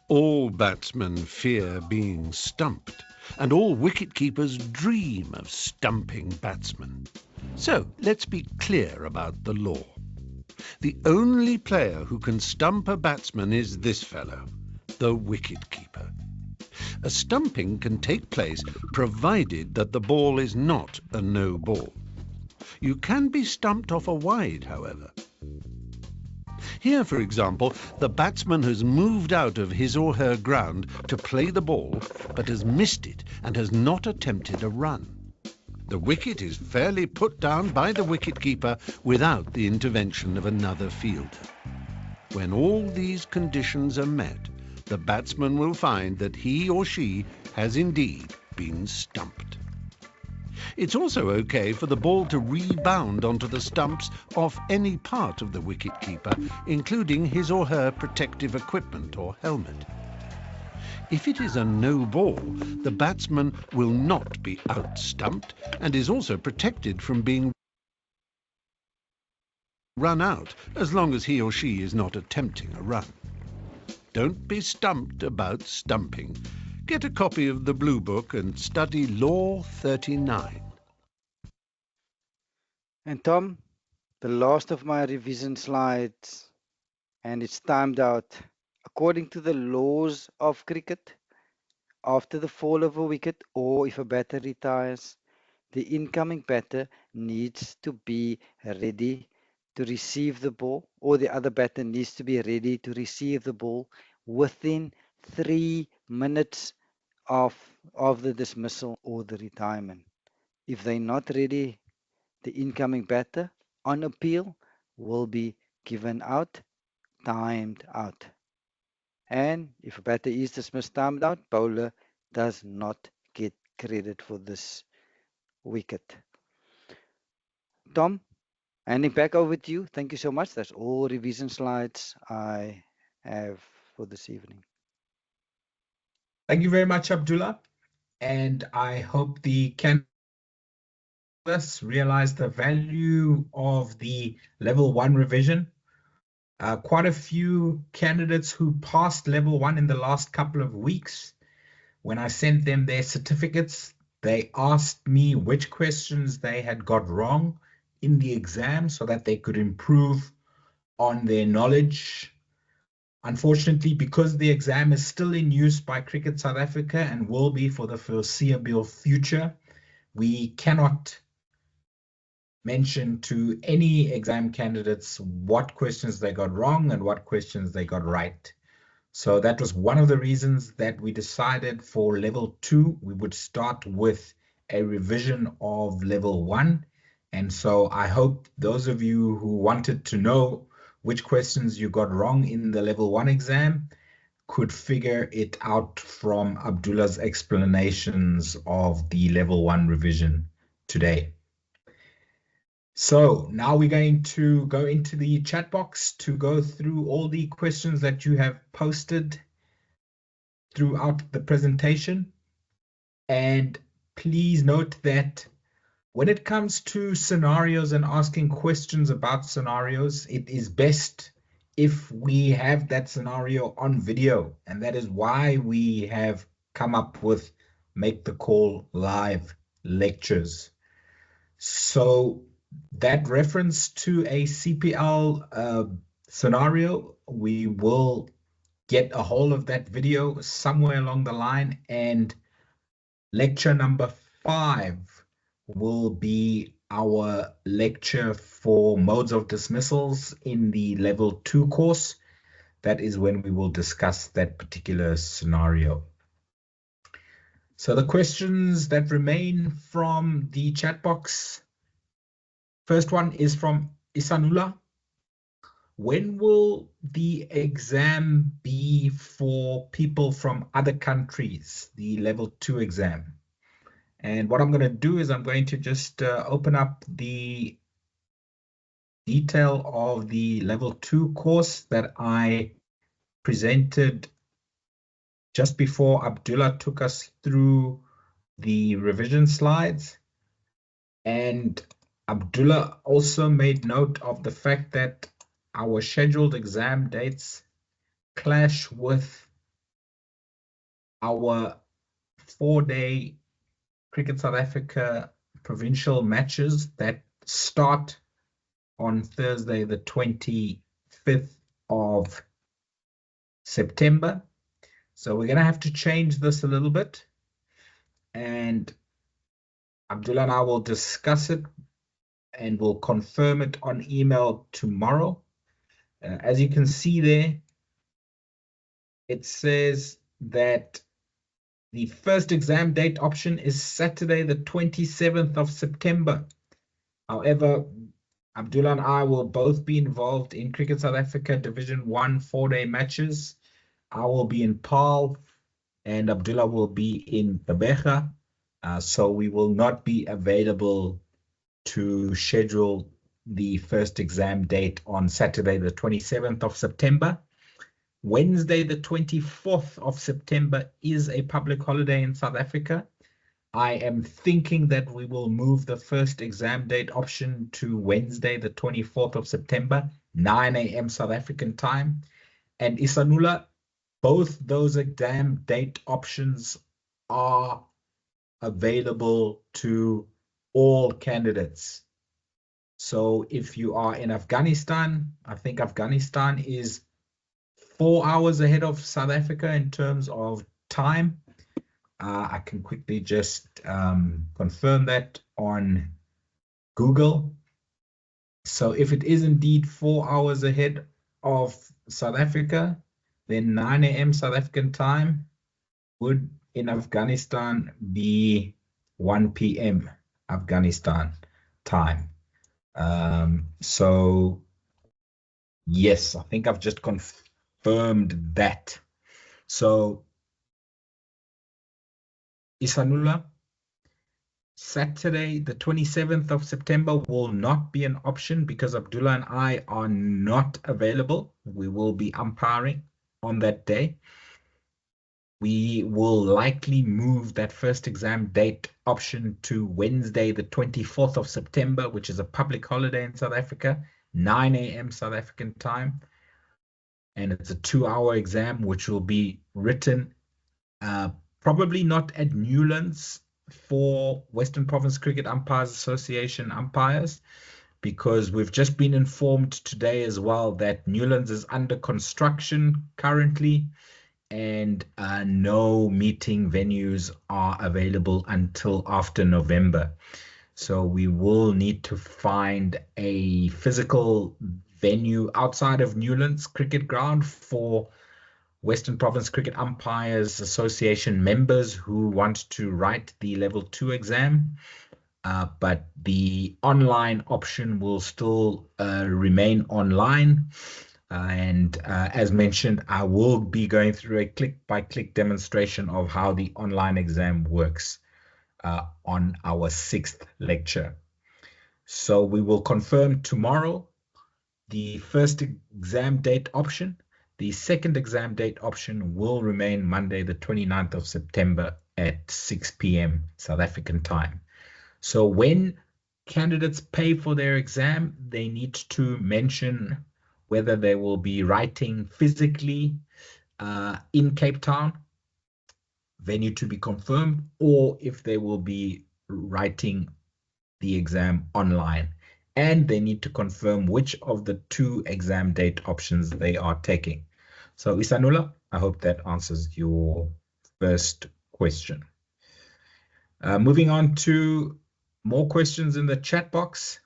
All batsmen fear being stumped, and all wicket-keepers dream of stumping batsmen. So let's be clear about the law. The only player who can stump a batsman is this fellow, the wicket-keeper. A stumping can take place provided that the ball is not a no ball. You can be stumped off a wide, however. Here, for example, the batsman has moved out of his or her ground to play the ball, but has missed it and has not attempted a run. The wicket is fairly put down by the wicket-keeper without the intervention of another fielder. When all these conditions are met, the batsman will find that he or she has indeed been stumped. It's also okay for the ball to rebound onto the stumps off any part of the wicket-keeper, including his or her protective equipment or helmet. If it is a no ball, the batsman will not be out-stumped and is also protected from being run out as long as he or she is not attempting a run. Don't be stumped about stumping. Get a copy of the Blue Book and study Law 39. And Tom, the last of my revision slides, and it's timed out. According to the laws of cricket, after the fall of a wicket or if a batter retires, the incoming batter needs to be ready to receive the ball, or the other batter needs to be ready to receive the ball within 3 minutes of the dismissal or the retirement. If they're not ready, the incoming batter on appeal will be given out, timed out. And if a batter is dismissed timed out, bowler does not get credit for this wicket. Tom, handing back over to you. Thank you so much. That's all revision slides I have for this evening. Thank you very much, Abdullah. And I hope the candidates realize the value of the level 1 revision. Quite a few candidates who passed level 1 in the last couple of weeks, when I sent them their certificates, they asked me which questions they had got wrong in the exam so that they could improve on their knowledge. Unfortunately, because the exam is still in use by Cricket South Africa and will be for the foreseeable future, we cannot mention to any exam candidates what questions they got wrong and what questions they got right. So that was one of the reasons that we decided for level 2, we would start with a revision of level 1. And so I hope those of you who wanted to know which questions you got wrong in the level 1 exam could figure it out from Abdullah's explanations of the level 1 revision today. So now we're going to go into the chat box to go through all the questions that you have posted throughout the presentation. And please note that when it comes to scenarios and asking questions about scenarios, it is best if we have that scenario on video. And that is why we have come up with Make the Call live lectures. So that reference to a CPL scenario, we will get a hold of that video somewhere along the line, and lecture number 5 will be our lecture for modes of dismissals in the level 2 course. That is when we will discuss that particular scenario. So the questions that remain from the chat box. First one is from Isanula. When will the exam be for people from other countries, the level 2 exam? And what I'm going to do is I'm going to just open up the detail of the level 2 course that I presented just before Abdullah took us through the revision slides. And Abdullah also made note of the fact that our scheduled exam dates clash with our 4-day Cricket South Africa provincial matches that start on Thursday, the 25th of September. So we're going to have to change this a little bit. And Abdullah and I will discuss it and we'll confirm it on email tomorrow. As you can see there, it says that the first exam date option is Saturday, the 27th of September. However, Abdullah and I will both be involved in Cricket South Africa Division 1 4-day matches. I will be in Paarl and Abdullah will be in Gqeberha. So we will not be available to schedule the first exam date on Saturday, the 27th of September. Wednesday, the 24th of September is a public holiday in South Africa. I am thinking that we will move the first exam date option to Wednesday, the 24th of September, 9 a.m. South African time. And Isanula, both those exam date options are available to all candidates. So if you are in Afghanistan, I think Afghanistan is 4 hours ahead of South Africa in terms of time. I can quickly just confirm that on Google. So if it is indeed 4 hours ahead of South Africa, then 9 a.m. South African time would in Afghanistan be 1 p.m. Afghanistan time. So yes, I think I've just confirmed that. So Isanullah, Saturday, the 27th of September will not be an option because Abdullah and I are not available. We will be umpiring on that day. We will likely move that first exam date option to Wednesday, the 24th of September, which is a public holiday in South Africa, 9 a.m. South African time. And it's a 2-hour exam, which will be written probably not at Newlands for Western Province Cricket Umpires Association umpires, because we've just been informed today as well that Newlands is under construction currently, and no meeting venues are available until after November. So we will need to find a physical venue outside of Newlands Cricket Ground for Western Province Cricket Umpires Association members who want to write the level 2 exam. But the online option will still remain online. And as mentioned, I will be going through a click-by-click demonstration of how the online exam works on our 6th lecture. So we will confirm tomorrow the first exam date option. The second exam date option will remain Monday, the 29th of September at 6 p.m. South African time. So when candidates pay for their exam, they need to mention whether they will be writing physically in Cape Town, venue to be confirmed, or if they will be writing the exam online. And they need to confirm which of the 2 exam date options they are taking. So Isanullah, I hope that answers your first question. Moving on to more questions in the chat box.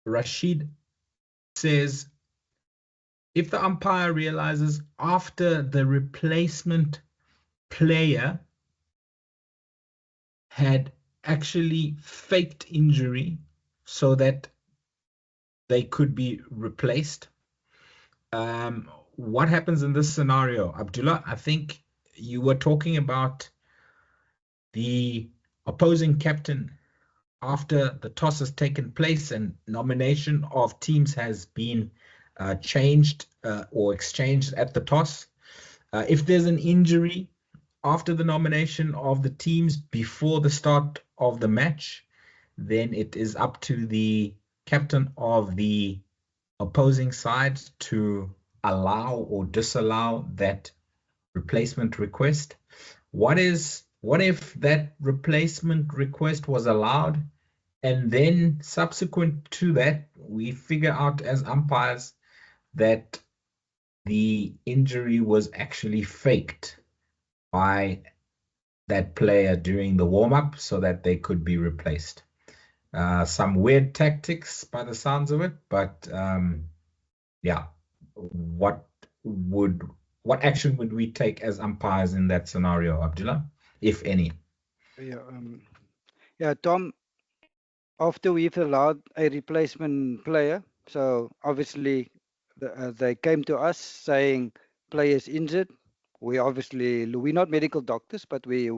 Rashid says, if the umpire realizes after the replacement player had actually faked injury so that they could be replaced, what happens in this scenario? Abdullah, I think you were talking about the opposing captain after the toss has taken place and nomination of teams has been changed or exchanged at the toss. If there's an injury after the nomination of the teams before the start of the match, then it is up to the captain of the opposing side to allow or disallow that replacement request. What if that replacement request was allowed, and then subsequent to that, we figure out as umpires that the injury was actually faked by that player during the warm-up so that they could be replaced? Some weird tactics by the sounds of it, but yeah, what action would we take as umpires in that scenario, Abdullah, if any? Yeah, Tom, after we've allowed a replacement player, so obviously they came to us saying players injured. We're not medical doctors, but we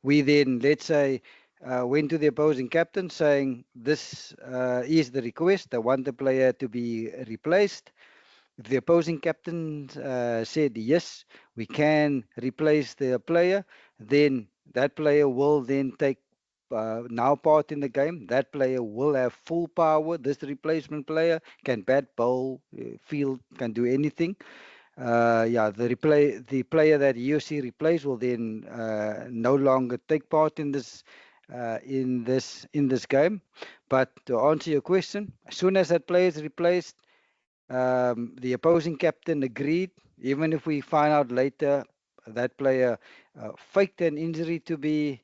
then, let's say, went to the opposing captain saying this is the request. They want the player to be replaced. If the opposing captain said yes, we can replace the player, then that player will then take now part in the game. That player will have full power. This replacement player can bat, bowl, field, can do anything. Yeah, the player that he or she replace will then no longer take part in this game. But to answer your question, as soon as that player is replaced, the opposing captain agreed, even if we find out later that player faked an injury to be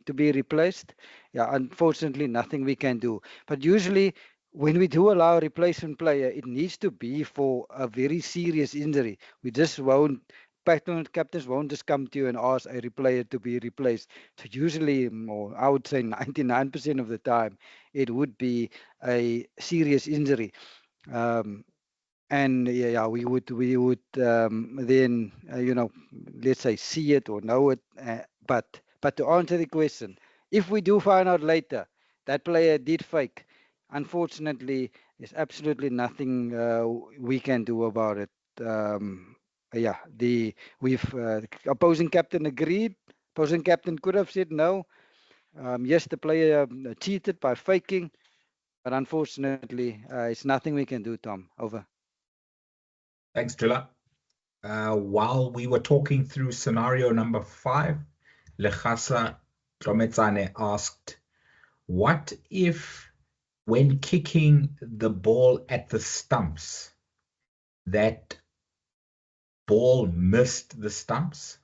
replaced. Yeah, unfortunately, nothing we can do. But usually, when we do allow a replacement player, it needs to be for a very serious injury. We just won't. Captains won't just come to you and ask a player to be replaced. So usually, or I would say 99% of the time, it would be a serious injury. Um, and yeah, we would then let's say see it or know it. But to answer the question, if we do find out later that player did fake, unfortunately, there's absolutely nothing we can do about it. Yeah, the opposing captain agreed. Opposing captain could have said no. Yes, the player cheated by faking, but unfortunately, it's nothing we can do, Tom. Over. Thanks, Drilla. While we were talking through scenario number 5, Lechasa Trometsane asked, what if when kicking the ball at the stumps, that ball missed the stumps?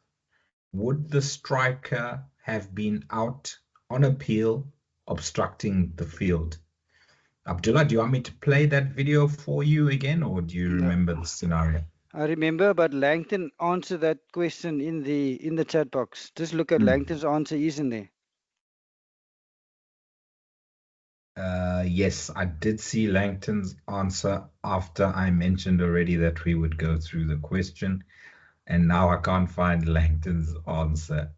Would the striker have been out on appeal, obstructing the field? Abdullah, do you want me to play that video for you again, or do you No, remember the scenario? I remember, but Langton answered that question in the chat box. Just look at Hmm. Langton's answer, isn't there? Yes, I did see Langton's answer after I mentioned already that we would go through the question, and now I can't find Langton's answer.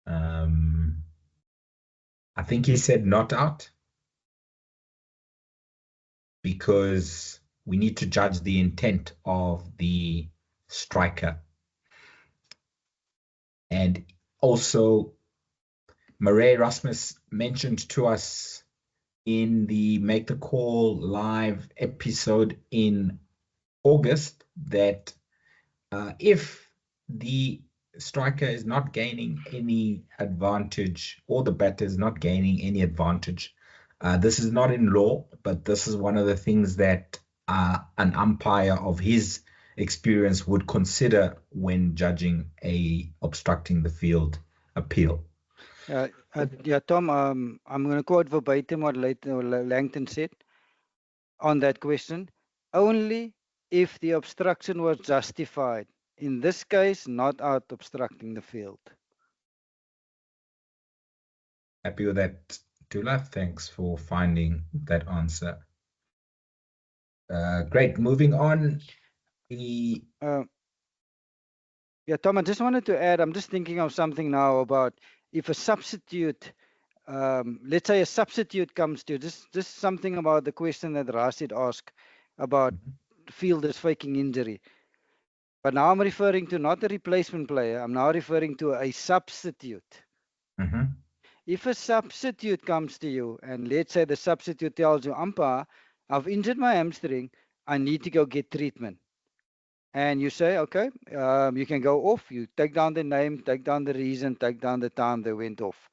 I think he said not out because we need to judge the intent of the striker. And also, Murray Rasmus mentioned to us in the Make the Call live episode in August that if the striker is not gaining any advantage or the batter is not gaining any advantage, this is not in law, but this is one of the things that an umpire of his experience would consider when judging a obstructing the field appeal. Yeah, Tom, I'm going to quote verbatim what Langton said on that question. Only if the obstruction was justified. In this case, not out obstructing the field. Happy with that, Dula. Thanks for finding that answer. Great. Moving on. Yeah, Tom, I just wanted to add, I'm just thinking of something now about if a substitute, let's say a substitute comes to, just something about the question that Rashid asked about fielders faking injury. But now I'm referring to not a replacement player, I'm now referring to a substitute. If a substitute comes to you and let's say the substitute tells you, umpire, I've injured my hamstring, I need to go get treatment. And you say, okay, you can go off. You take down the name, take down the reason, take down the time they went off.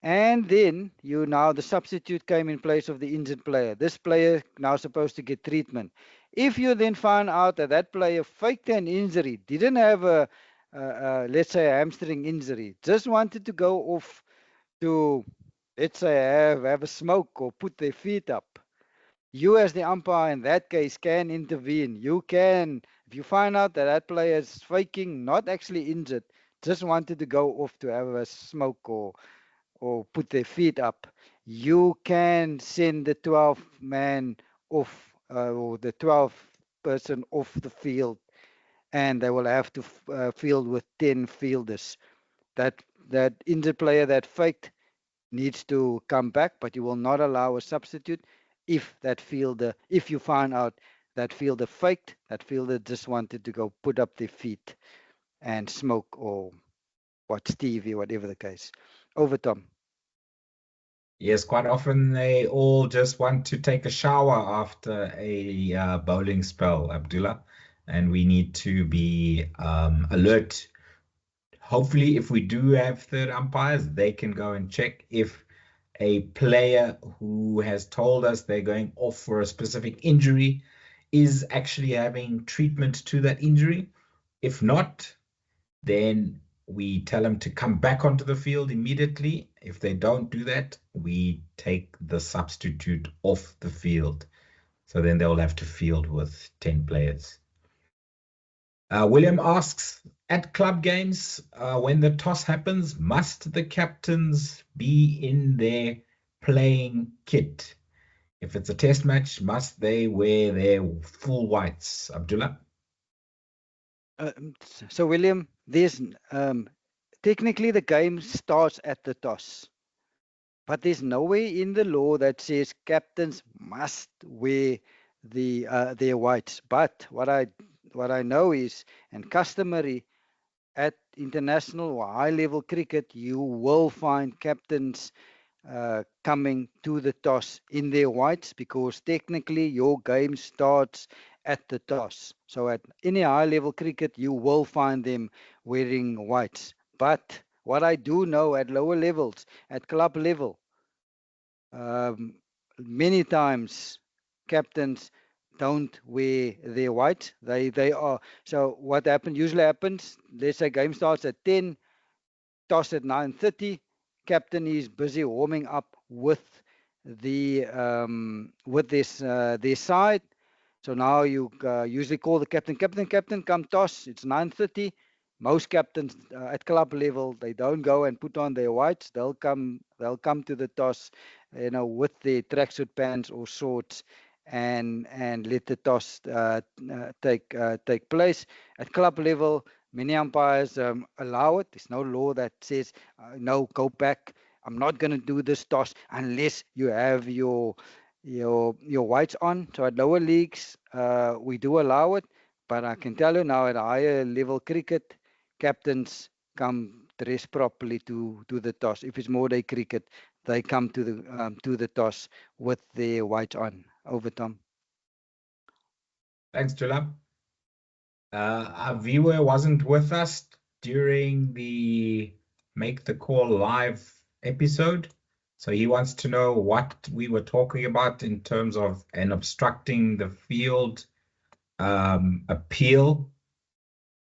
And then the substitute came in place of the injured player. This player now supposed to get treatment. If you then find out that that player faked an injury, didn't have let's say a hamstring injury, just wanted to go off to, let's say, have a smoke or put their feet up. You, as the umpire in that case, can intervene. You can, if you find out that that player is faking, not actually injured, just wanted to go off to have a smoke or put their feet up, you can send the 12th man off, or the 12th person off the field, and they will have to field with 10 fielders. That that injured player that faked needs to come back, but you will not allow a substitute if that fielder, if you find out that fielder faked, that fielder just wanted to go put up their feet and smoke or watch TV, whatever the case. Over, Tom. Yes, quite often they all just want to take a shower after a bowling spell, Abdullah, and we need to be alert. Hopefully, if we do have third umpires, they can go and check if a player who has told us they're going off for a specific injury is actually having treatment to that injury. If not, then we tell them to come back onto the field immediately. If they don't do that, we take the substitute off the field. So then they'll have to field with 10 players. William asks, at club games, when the toss happens, must the captains be in their playing kit? If it's a test match, must they wear their full whites? Abdullah? Uh, so, William, there's technically the game starts at the toss, but there's nowhere in the law that says captains must wear their whites. But what I know is, and customary at international or high level cricket, you will find captains coming to the toss in their whites, because technically your game starts at the toss. So at any high level cricket, you will find them wearing whites. But what I do know at lower levels, at club level, um, many times captains don't wear their whites. They are, so what usually happens, let's say game starts at 10, toss at 9:30. Captain is busy warming up with their side. So now you usually call the captain. Captain, come toss. It's 9:30. Most captains at club level, they don't go and put on their whites. They'll come. They'll come to the toss, with their tracksuit pants or shorts, and let the toss take place. At club level, many umpires allow it. There's no law that says no, go back. I'm not going to do this toss unless you have your whites on. So at lower leagues, we do allow it, but I can tell you now at higher level cricket, captains come dressed properly to the toss. If it's more day cricket, they come to the toss with their whites on. Over, Tom. Thanks, Abdullah. Our viewer wasn't with us during the Make the Call live episode, so he wants to know what we were talking about in terms of an obstructing the field appeal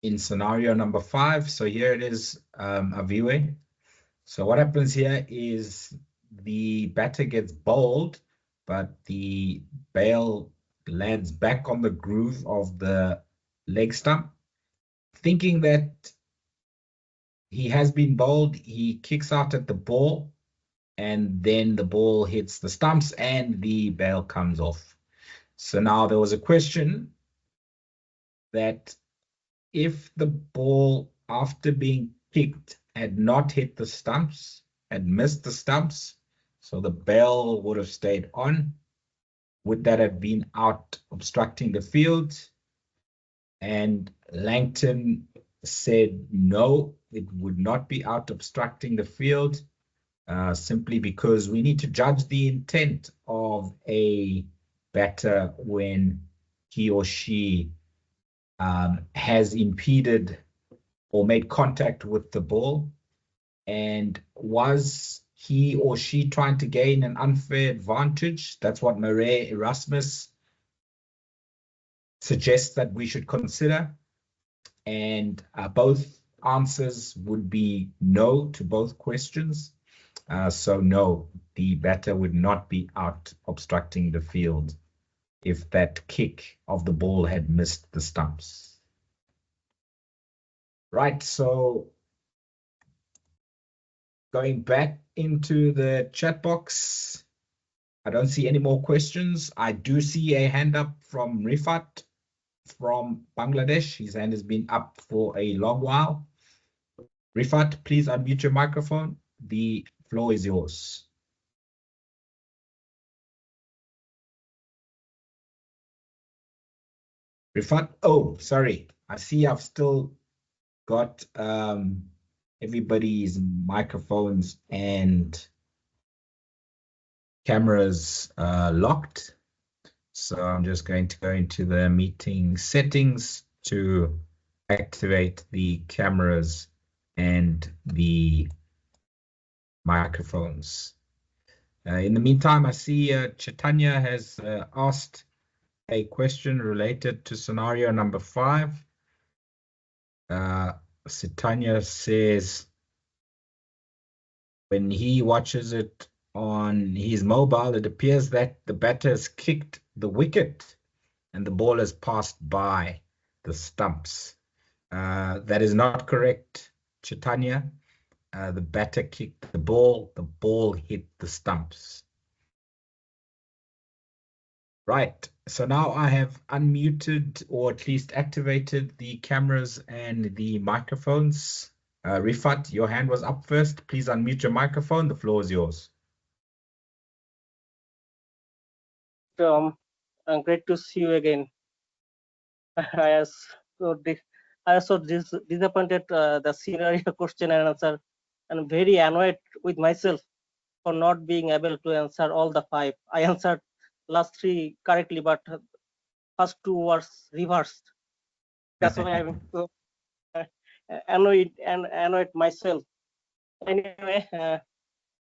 in scenario number 5. So here it is, a viewer. So what happens here is the batter gets bowled, but the bail lands back on the groove of the leg stump. Thinking that he has been bowled, he kicks out at the ball, and then the ball hits the stumps and the bail comes off. So now there was a question that if the ball, after being kicked, had not hit the stumps, had missed the stumps, so the bail would have stayed on, would that have been out obstructing the field? And Langton said no, it would not be out obstructing the field, simply because we need to judge the intent of a batter when he or she has impeded or made contact with the ball. And was he or she trying to gain an unfair advantage? That's what Murray Erasmus suggests that we should consider. And both answers would be no to both questions. So no, the batter would not be out obstructing the field if that kick of the ball had missed the stumps. Right, so going back into the chat box, I don't see any more questions. I do see a hand up from Rifat from Bangladesh. His hand has been up for a long while. Rifat, please unmute your microphone. The floor is yours. Rifat, oh, sorry. I see I've still got everybody's microphones and cameras locked. So I'm just going to go into the meeting settings to activate the cameras and the microphones. In the meantime, I see Chaitanya has asked a question related to scenario number 5. Chaitanya says, when he watches it on his mobile, it appears that the batter has kicked the wicket and the ball has passed by the stumps. That is not correct, Chaitanya. The batter kicked the ball hit the stumps. Right, so now I have unmuted or at least activated the cameras and the microphones. Rifat, your hand was up first. Please unmute your microphone. The floor is yours. Great to see you again. I was so disappointed the scenario question and answer, and very annoyed with myself for not being able to answer all the 5. I answered last 3 correctly, but first 2 was reversed. That's why I'm so annoyed myself. Anyway, now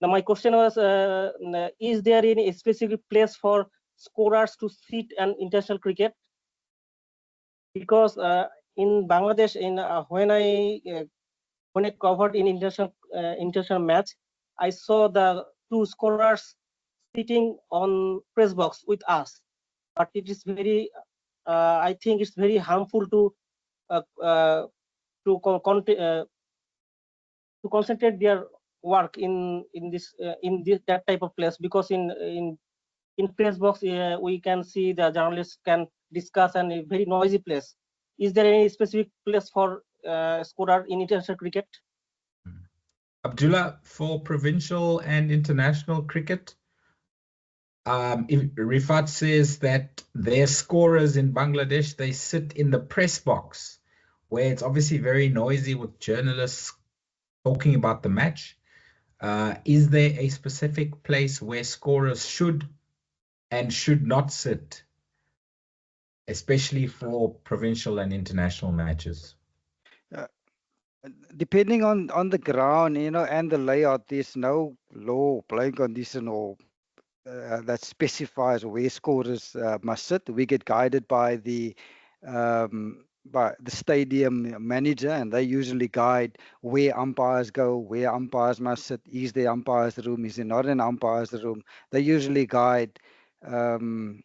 my question was: is there any specific place for scorers to sit in international cricket? Because in Bangladesh, when I covered in international match, I saw the 2 scorers sitting on press box with us, but it is very I think it's very harmful to uh, uh, to concentrate their work in that type of place, because in press box we can see the journalists can discuss, and a very noisy place. Is there any specific place for scorer in international cricket? Abdullah, for provincial and international cricket, Rifat says that their scorers in Bangladesh, they sit in the press box, where it's obviously very noisy with journalists talking about the match. Is there a specific place where scorers should and should not sit, especially for provincial and international matches? Depending on the ground, and the layout, there's no law, playing condition, or that specifies where scorers must sit. We get guided by the stadium manager, and they usually guide where umpires go, where umpires must sit. Is there umpires room? Is there not an umpires room? They usually guide the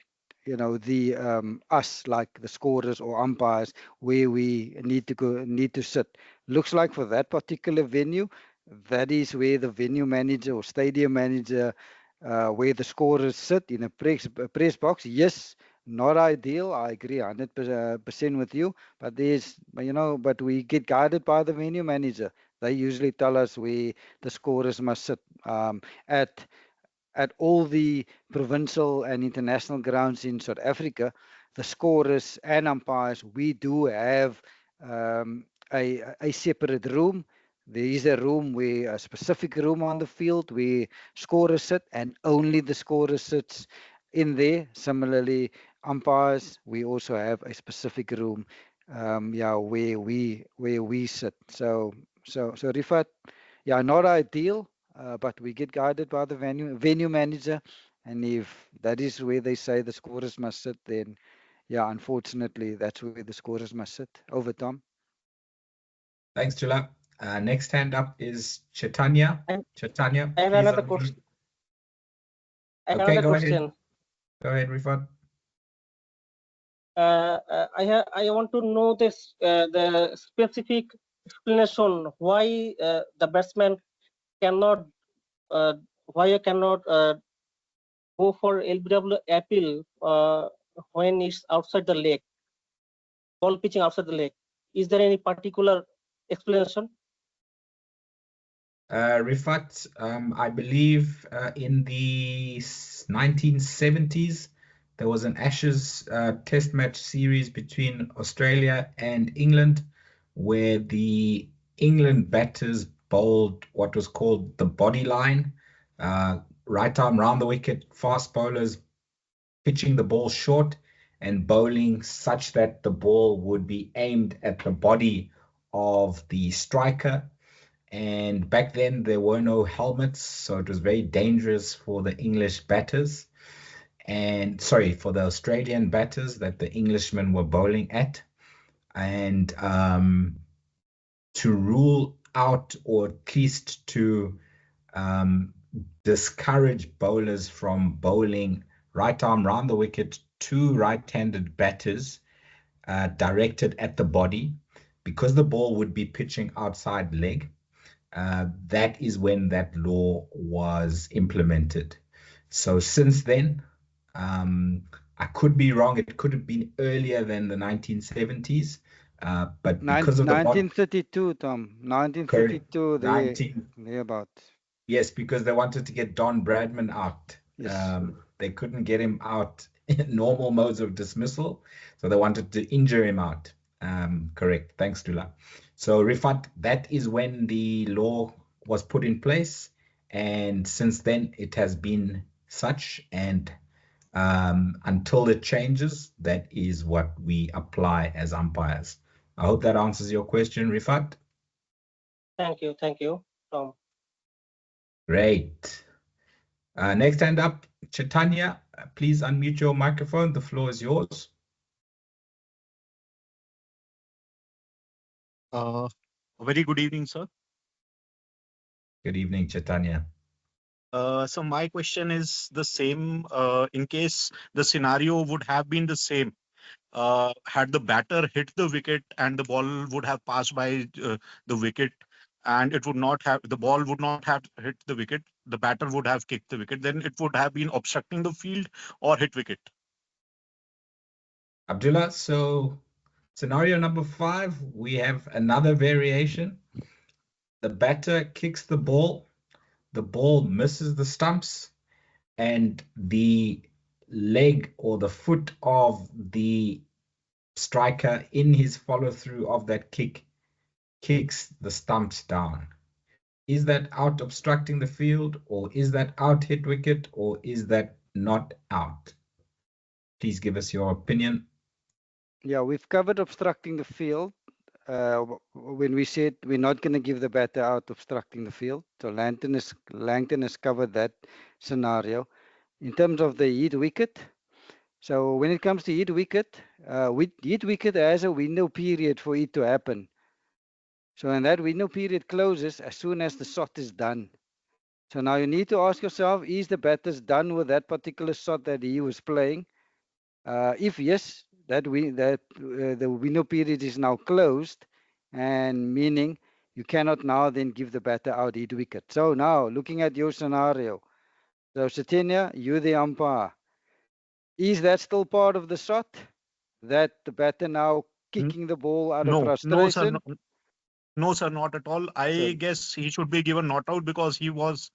us, like the scorers or umpires, where we need to sit. Looks like for that particular venue, that is where the venue manager or stadium manager, where the scorers sit in a press box. Yes, not ideal. I agree 100% with you. But but we get guided by the venue manager. They usually tell us where the scorers must sit. At all the provincial and international grounds in South Africa, the scorers and umpires, we do have a separate room. There is a specific room on the field where scorers sit, and only the scorer sits in there. Similarly, umpires, we also have a specific room, where we sit. So Rifat, yeah, not ideal, but we get guided by the venue manager, and if that is where they say the scorers must sit, then yeah, unfortunately, that's where the scorers must sit over time. Thanks, Chula. Next hand up is Chaitanya. Chaitanya, I have please another unmute. question. I have Okay, another go ahead. question. Go ahead, Rifat. I want to know this the specific explanation why the batsman cannot why I cannot go for LBW appeal when it's outside the leg, ball pitching outside the leg. Is there any particular explanation? Rifat, I believe in the 1970s, there was an Ashes test match series between Australia and England where the England batters bowled what was called the body line, right arm round the wicket, fast bowlers pitching the ball short and bowling such that the ball would be aimed at the body of the striker. And back then there were no helmets, so it was very dangerous for the English batters and sorry, for the Australian batters that the Englishmen were bowling at. And to rule out, or at least to discourage bowlers from bowling right arm round the wicket to right-handed batters directed at the body, because the ball would be pitching outside leg. That is when that law was implemented. So since then, I could be wrong. It could have been earlier than the 1970s, but because of the 1932, Tom. 1932, they about. Yes, because they wanted to get Don Bradman out. Yes. They couldn't get him out in normal modes of dismissal, so they wanted to injure him out. Correct. Thanks, Dula. So, Rifat, that is when the law was put in place, and since then it has been such, and until it changes, that is what we apply as umpires. I hope that answers your question, Rifat. Thank you, Tom. Great. Next hand up, Chaitanya. Please unmute your microphone. The floor is yours. Very good evening, sir. Good evening, Chaitanya. So my question is the same. In case the scenario would have been the same, had the batter hit the wicket and the ball would have passed by the wicket, and it would not have, the ball would not have hit the wicket, the batter would have kicked the wicket, then it would have been obstructing the field or hit wicket. Abdullah, so scenario number 5, we have another variation. The batter kicks the ball misses the stumps, and the leg or the foot of the striker in his follow through of that kick kicks the stumps down. Is that out obstructing the field, or is that out hit wicket, or is that not out? Please give us your opinion. Yeah, we've covered obstructing the field when we said we're not going to give the batter out obstructing the field. So Langton has covered that scenario. In terms of the hit wicket, so when it comes to hit wicket has a window period for it to happen. So and that window period closes as soon as the shot is done. So now you need to ask yourself, is the batter done with that particular shot that he was playing? If yes, the window period is now closed, and meaning you cannot now then give the batter out hit wicket. So now looking at your scenario, so Satya, you're the umpire. Is that still part of the shot? That the batter now kicking the ball out of frustration? No, sir, not at all. I guess he should be given not out because he was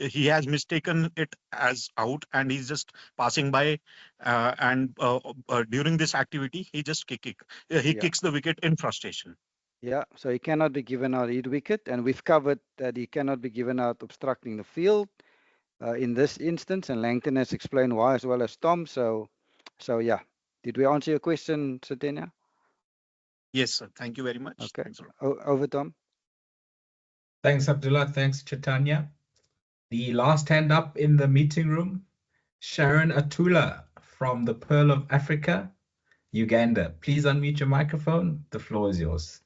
he has mistaken it as out and he's just passing by and during this activity he just kicks the wicket in frustration. Yeah, so he cannot be given out hit wicket, and we've covered that he cannot be given out obstructing the field in this instance, and Langton has explained why as well as Tom. So yeah, did we answer your question, Satya? Yes, sir. Thank you very much. Okay. Thanks a lot. Over, Tom. Thanks, Abdullah. Thanks, Chaitanya. The last hand up in the meeting room, Sharon Atula from the Pearl of Africa, Uganda. Please unmute your microphone. The floor is yours.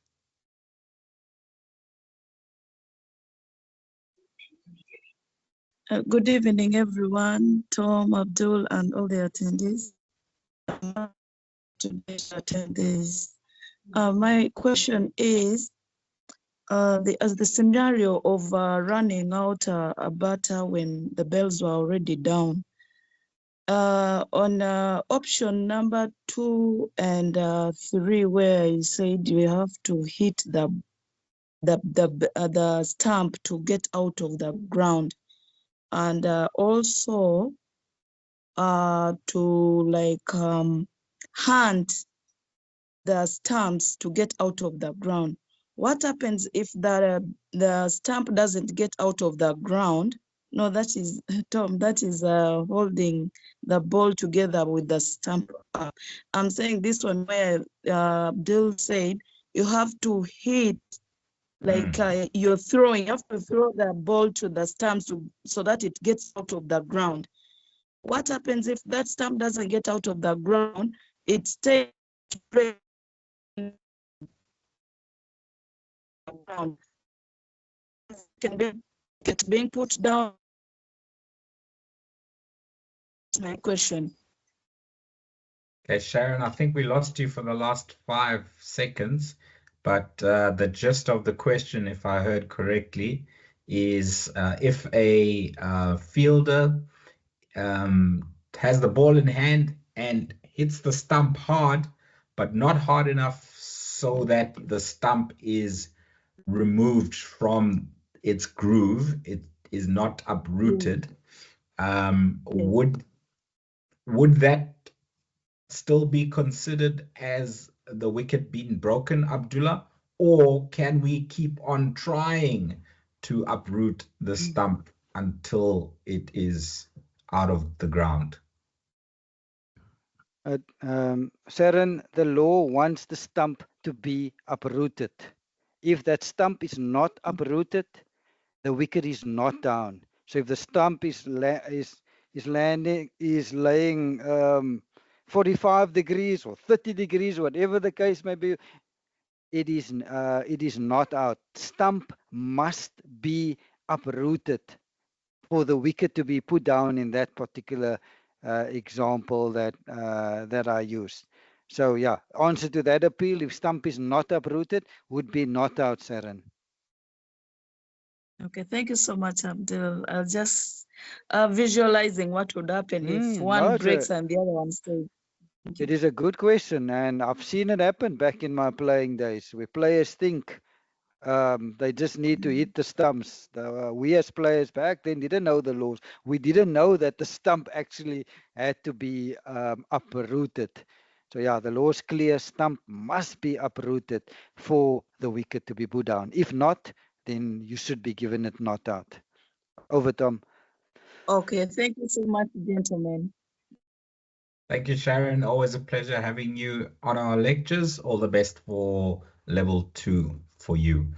Good evening, everyone. Tom, Abdul, and all the attendees. Today's attendees. My question is, as the scenario of running out a batter when the bells were already down. On option number 2 and 3, where you said you have to hit the stump to get out of the ground, and also to like hunt the stumps to get out of the ground. What happens if the stump doesn't get out of the ground? No, that is Tom. That is holding the ball together with the stump up. I'm saying this one where Bill said you have to hit, like you're throwing. You have to throw the ball to the stumps so that it gets out of the ground. What happens if that stump doesn't get out of the ground? It stays ground. Can be it's being put down. That's my question. Okay, Sharon, I think we lost you for the last 5 seconds, but the gist of the question, if I heard correctly, is if a fielder has the ball in hand and hits the stump hard, but not hard enough so that the stump is removed from its groove, it is not uprooted, would that still be considered as the wicket being broken, Abdullah? Or can we keep on trying to uproot the stump until it is out of the ground? Sharon, the law wants the stump to be uprooted. If that stump is not uprooted, the wicket is not down. So if the stump is laying 45 degrees or 30 degrees, whatever the case may be, it is not out. Stump must be uprooted for the wicket to be put down in that particular example that I used. So yeah, answer to that appeal, if stump is not uprooted, would be not out, Sharon. Okay, thank you so much, Abdul. Just visualizing what would happen if one breaks and the other one stays. It is a good question, and I've seen it happen back in my playing days, where players think they just need to hit the stumps. We as players back then didn't know the laws. We didn't know that the stump actually had to be uprooted. So yeah, the law is clear. Stump must be uprooted for the wicket to be put down. If not, then you should be given it not out. Over, Tom. Okay, thank you so much, gentlemen. Thank you, Sharon. Always a pleasure having you on our lectures. All the best for level 2 for you.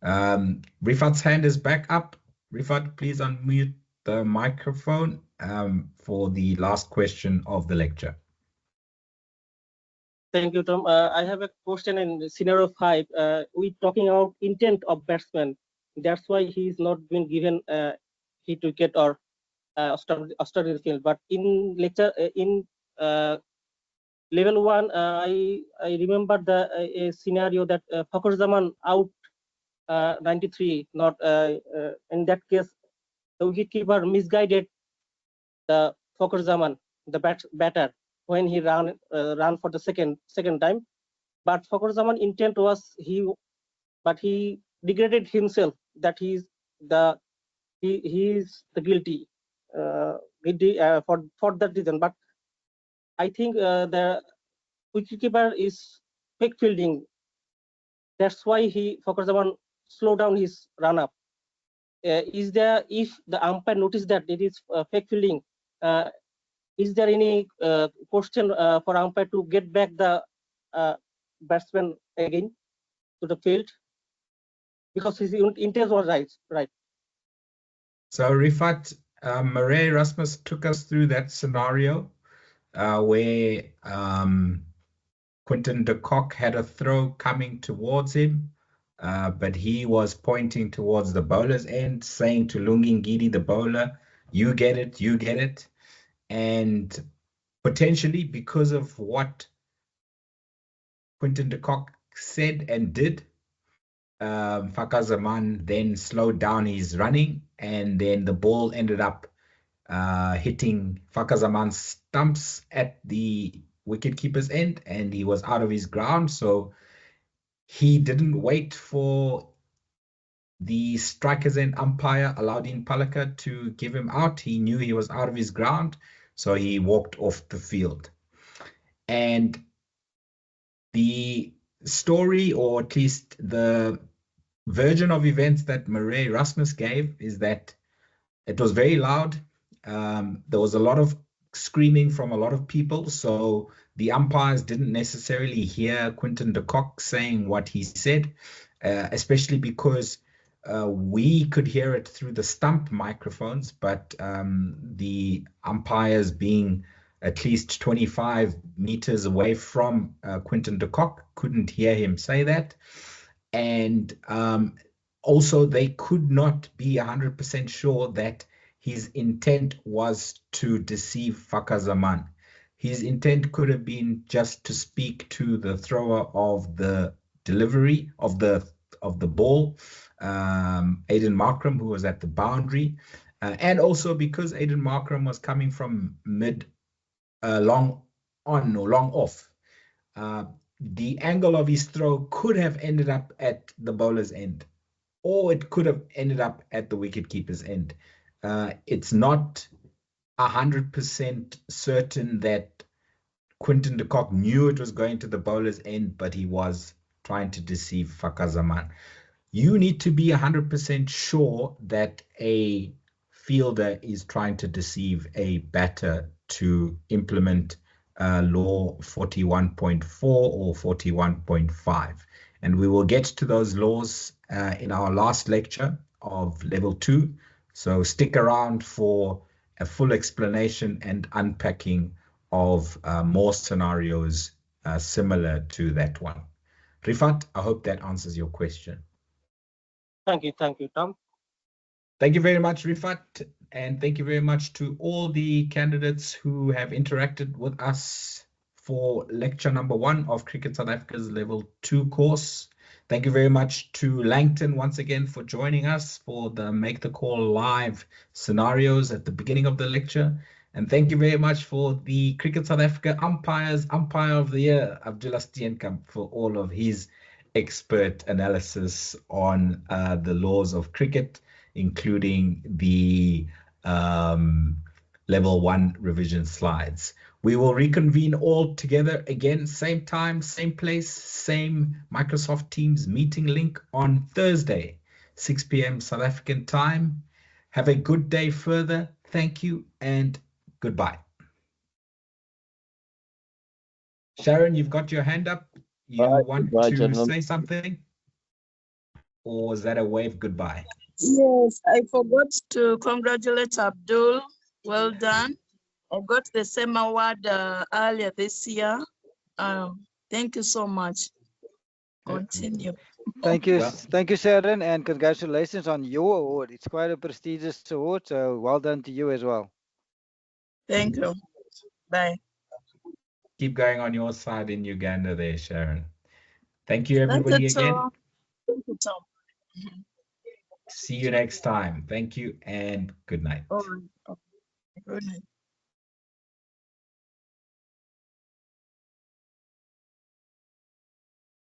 Rifat's hand is back up. Rifat, please unmute the microphone for the last question of the lecture. Thank you, Tom. I have a question in scenario 5. We're talking about intent of batsman. That's why he's not been given hit wicket or started field. But in lecture in level 1, I remember the scenario that Fakhur Zaman out 93. Not in that case, the wicketkeeper misguided the Fakhur Zaman, the batter, when he ran for the second time. But Fakhur Zaman intent was he degraded himself that he is the guilty for that reason. But I think the wicketkeeper is fake fielding. That's why Fakhur Zaman slow down his run up. Is there, if the umpire noticed that it is fake fielding, is there any question for umpire to get back the batsman again to the field, because his intent was right? So Rifat, Murray Erasmus took us through that scenario where Quinton de Kock had a throw coming towards him, but he was pointing towards the bowler's end, saying to Lungi Ngidi, the bowler, you get it, you get it. And potentially because of what Quinton de Kock said and did, Fakazaman then slowed down his running, and then the ball ended up hitting Fakazaman's stumps at the wicketkeeper's end, and he was out of his ground. So he didn't wait for the strikers and umpire Alauddin Palaka to give him out. He knew he was out of his ground, so he walked off the field. And the story, or at least the version of events that Murray Rasmus gave, is that it was very loud. There was a lot of screaming from a lot of people, so the umpires didn't necessarily hear Quinton de Kock saying what he said, especially because we could hear it through the stump microphones, but the umpires, being at least 25 meters away from Quinton de Kock, couldn't hear him say that. And also, they could not be 100% sure that his intent was to deceive Fakazaman. His intent could have been just to speak to the thrower of the delivery of the ball, Aiden Markram, who was at the boundary, and also because Aiden Markram was coming from mid long on or long off. The angle of his throw could have ended up at the bowler's end, or it could have ended up at the wicketkeeper's end. It's not 100% certain that Quinton de Kock knew it was going to the bowler's end, but he was trying to deceive Fakazaman. You need to be 100% sure that a fielder is trying to deceive a batter to implement law 41.4 or 41.5. And we will get to those laws in our last lecture of level 2. So stick around for a full explanation and unpacking of more scenarios similar to that one. Rifat, I hope that answers your question. Thank you, Tom. Thank you very much, Rifat, and thank you very much to all the candidates who have interacted with us for lecture number 1 of Cricket South Africa's level 2 course. Thank you very much to Langton once again for joining us for the Make the Call live scenarios at the beginning of the lecture. And thank you very much for the Cricket South Africa Umpires Umpire of the Year, Abdullah Steenkamp, for all of his expert analysis on the laws of cricket, including the level 1 revision slides. We will reconvene all together again, same time, same place, same Microsoft Teams meeting link on Thursday, 6 p.m. South African time. Have a good day further. Thank you and goodbye. Sharon, you've got your hand up. You want to say something? Or was that a wave goodbye? Yes, I forgot to congratulate Abdul. Well done. I got the same award earlier this year. Thank you so much. Continue. Thank you, Well, thank you, Sharon, and congratulations on your award. It's quite a prestigious award, so well done to you as well. Thank you. Bye. keep going on your side in Uganda there, Sharon. Thank you, Thank everybody, you, again. Tom. Thank you, Tom. See you next time. Thank you and good night. All right. Okay. Good night.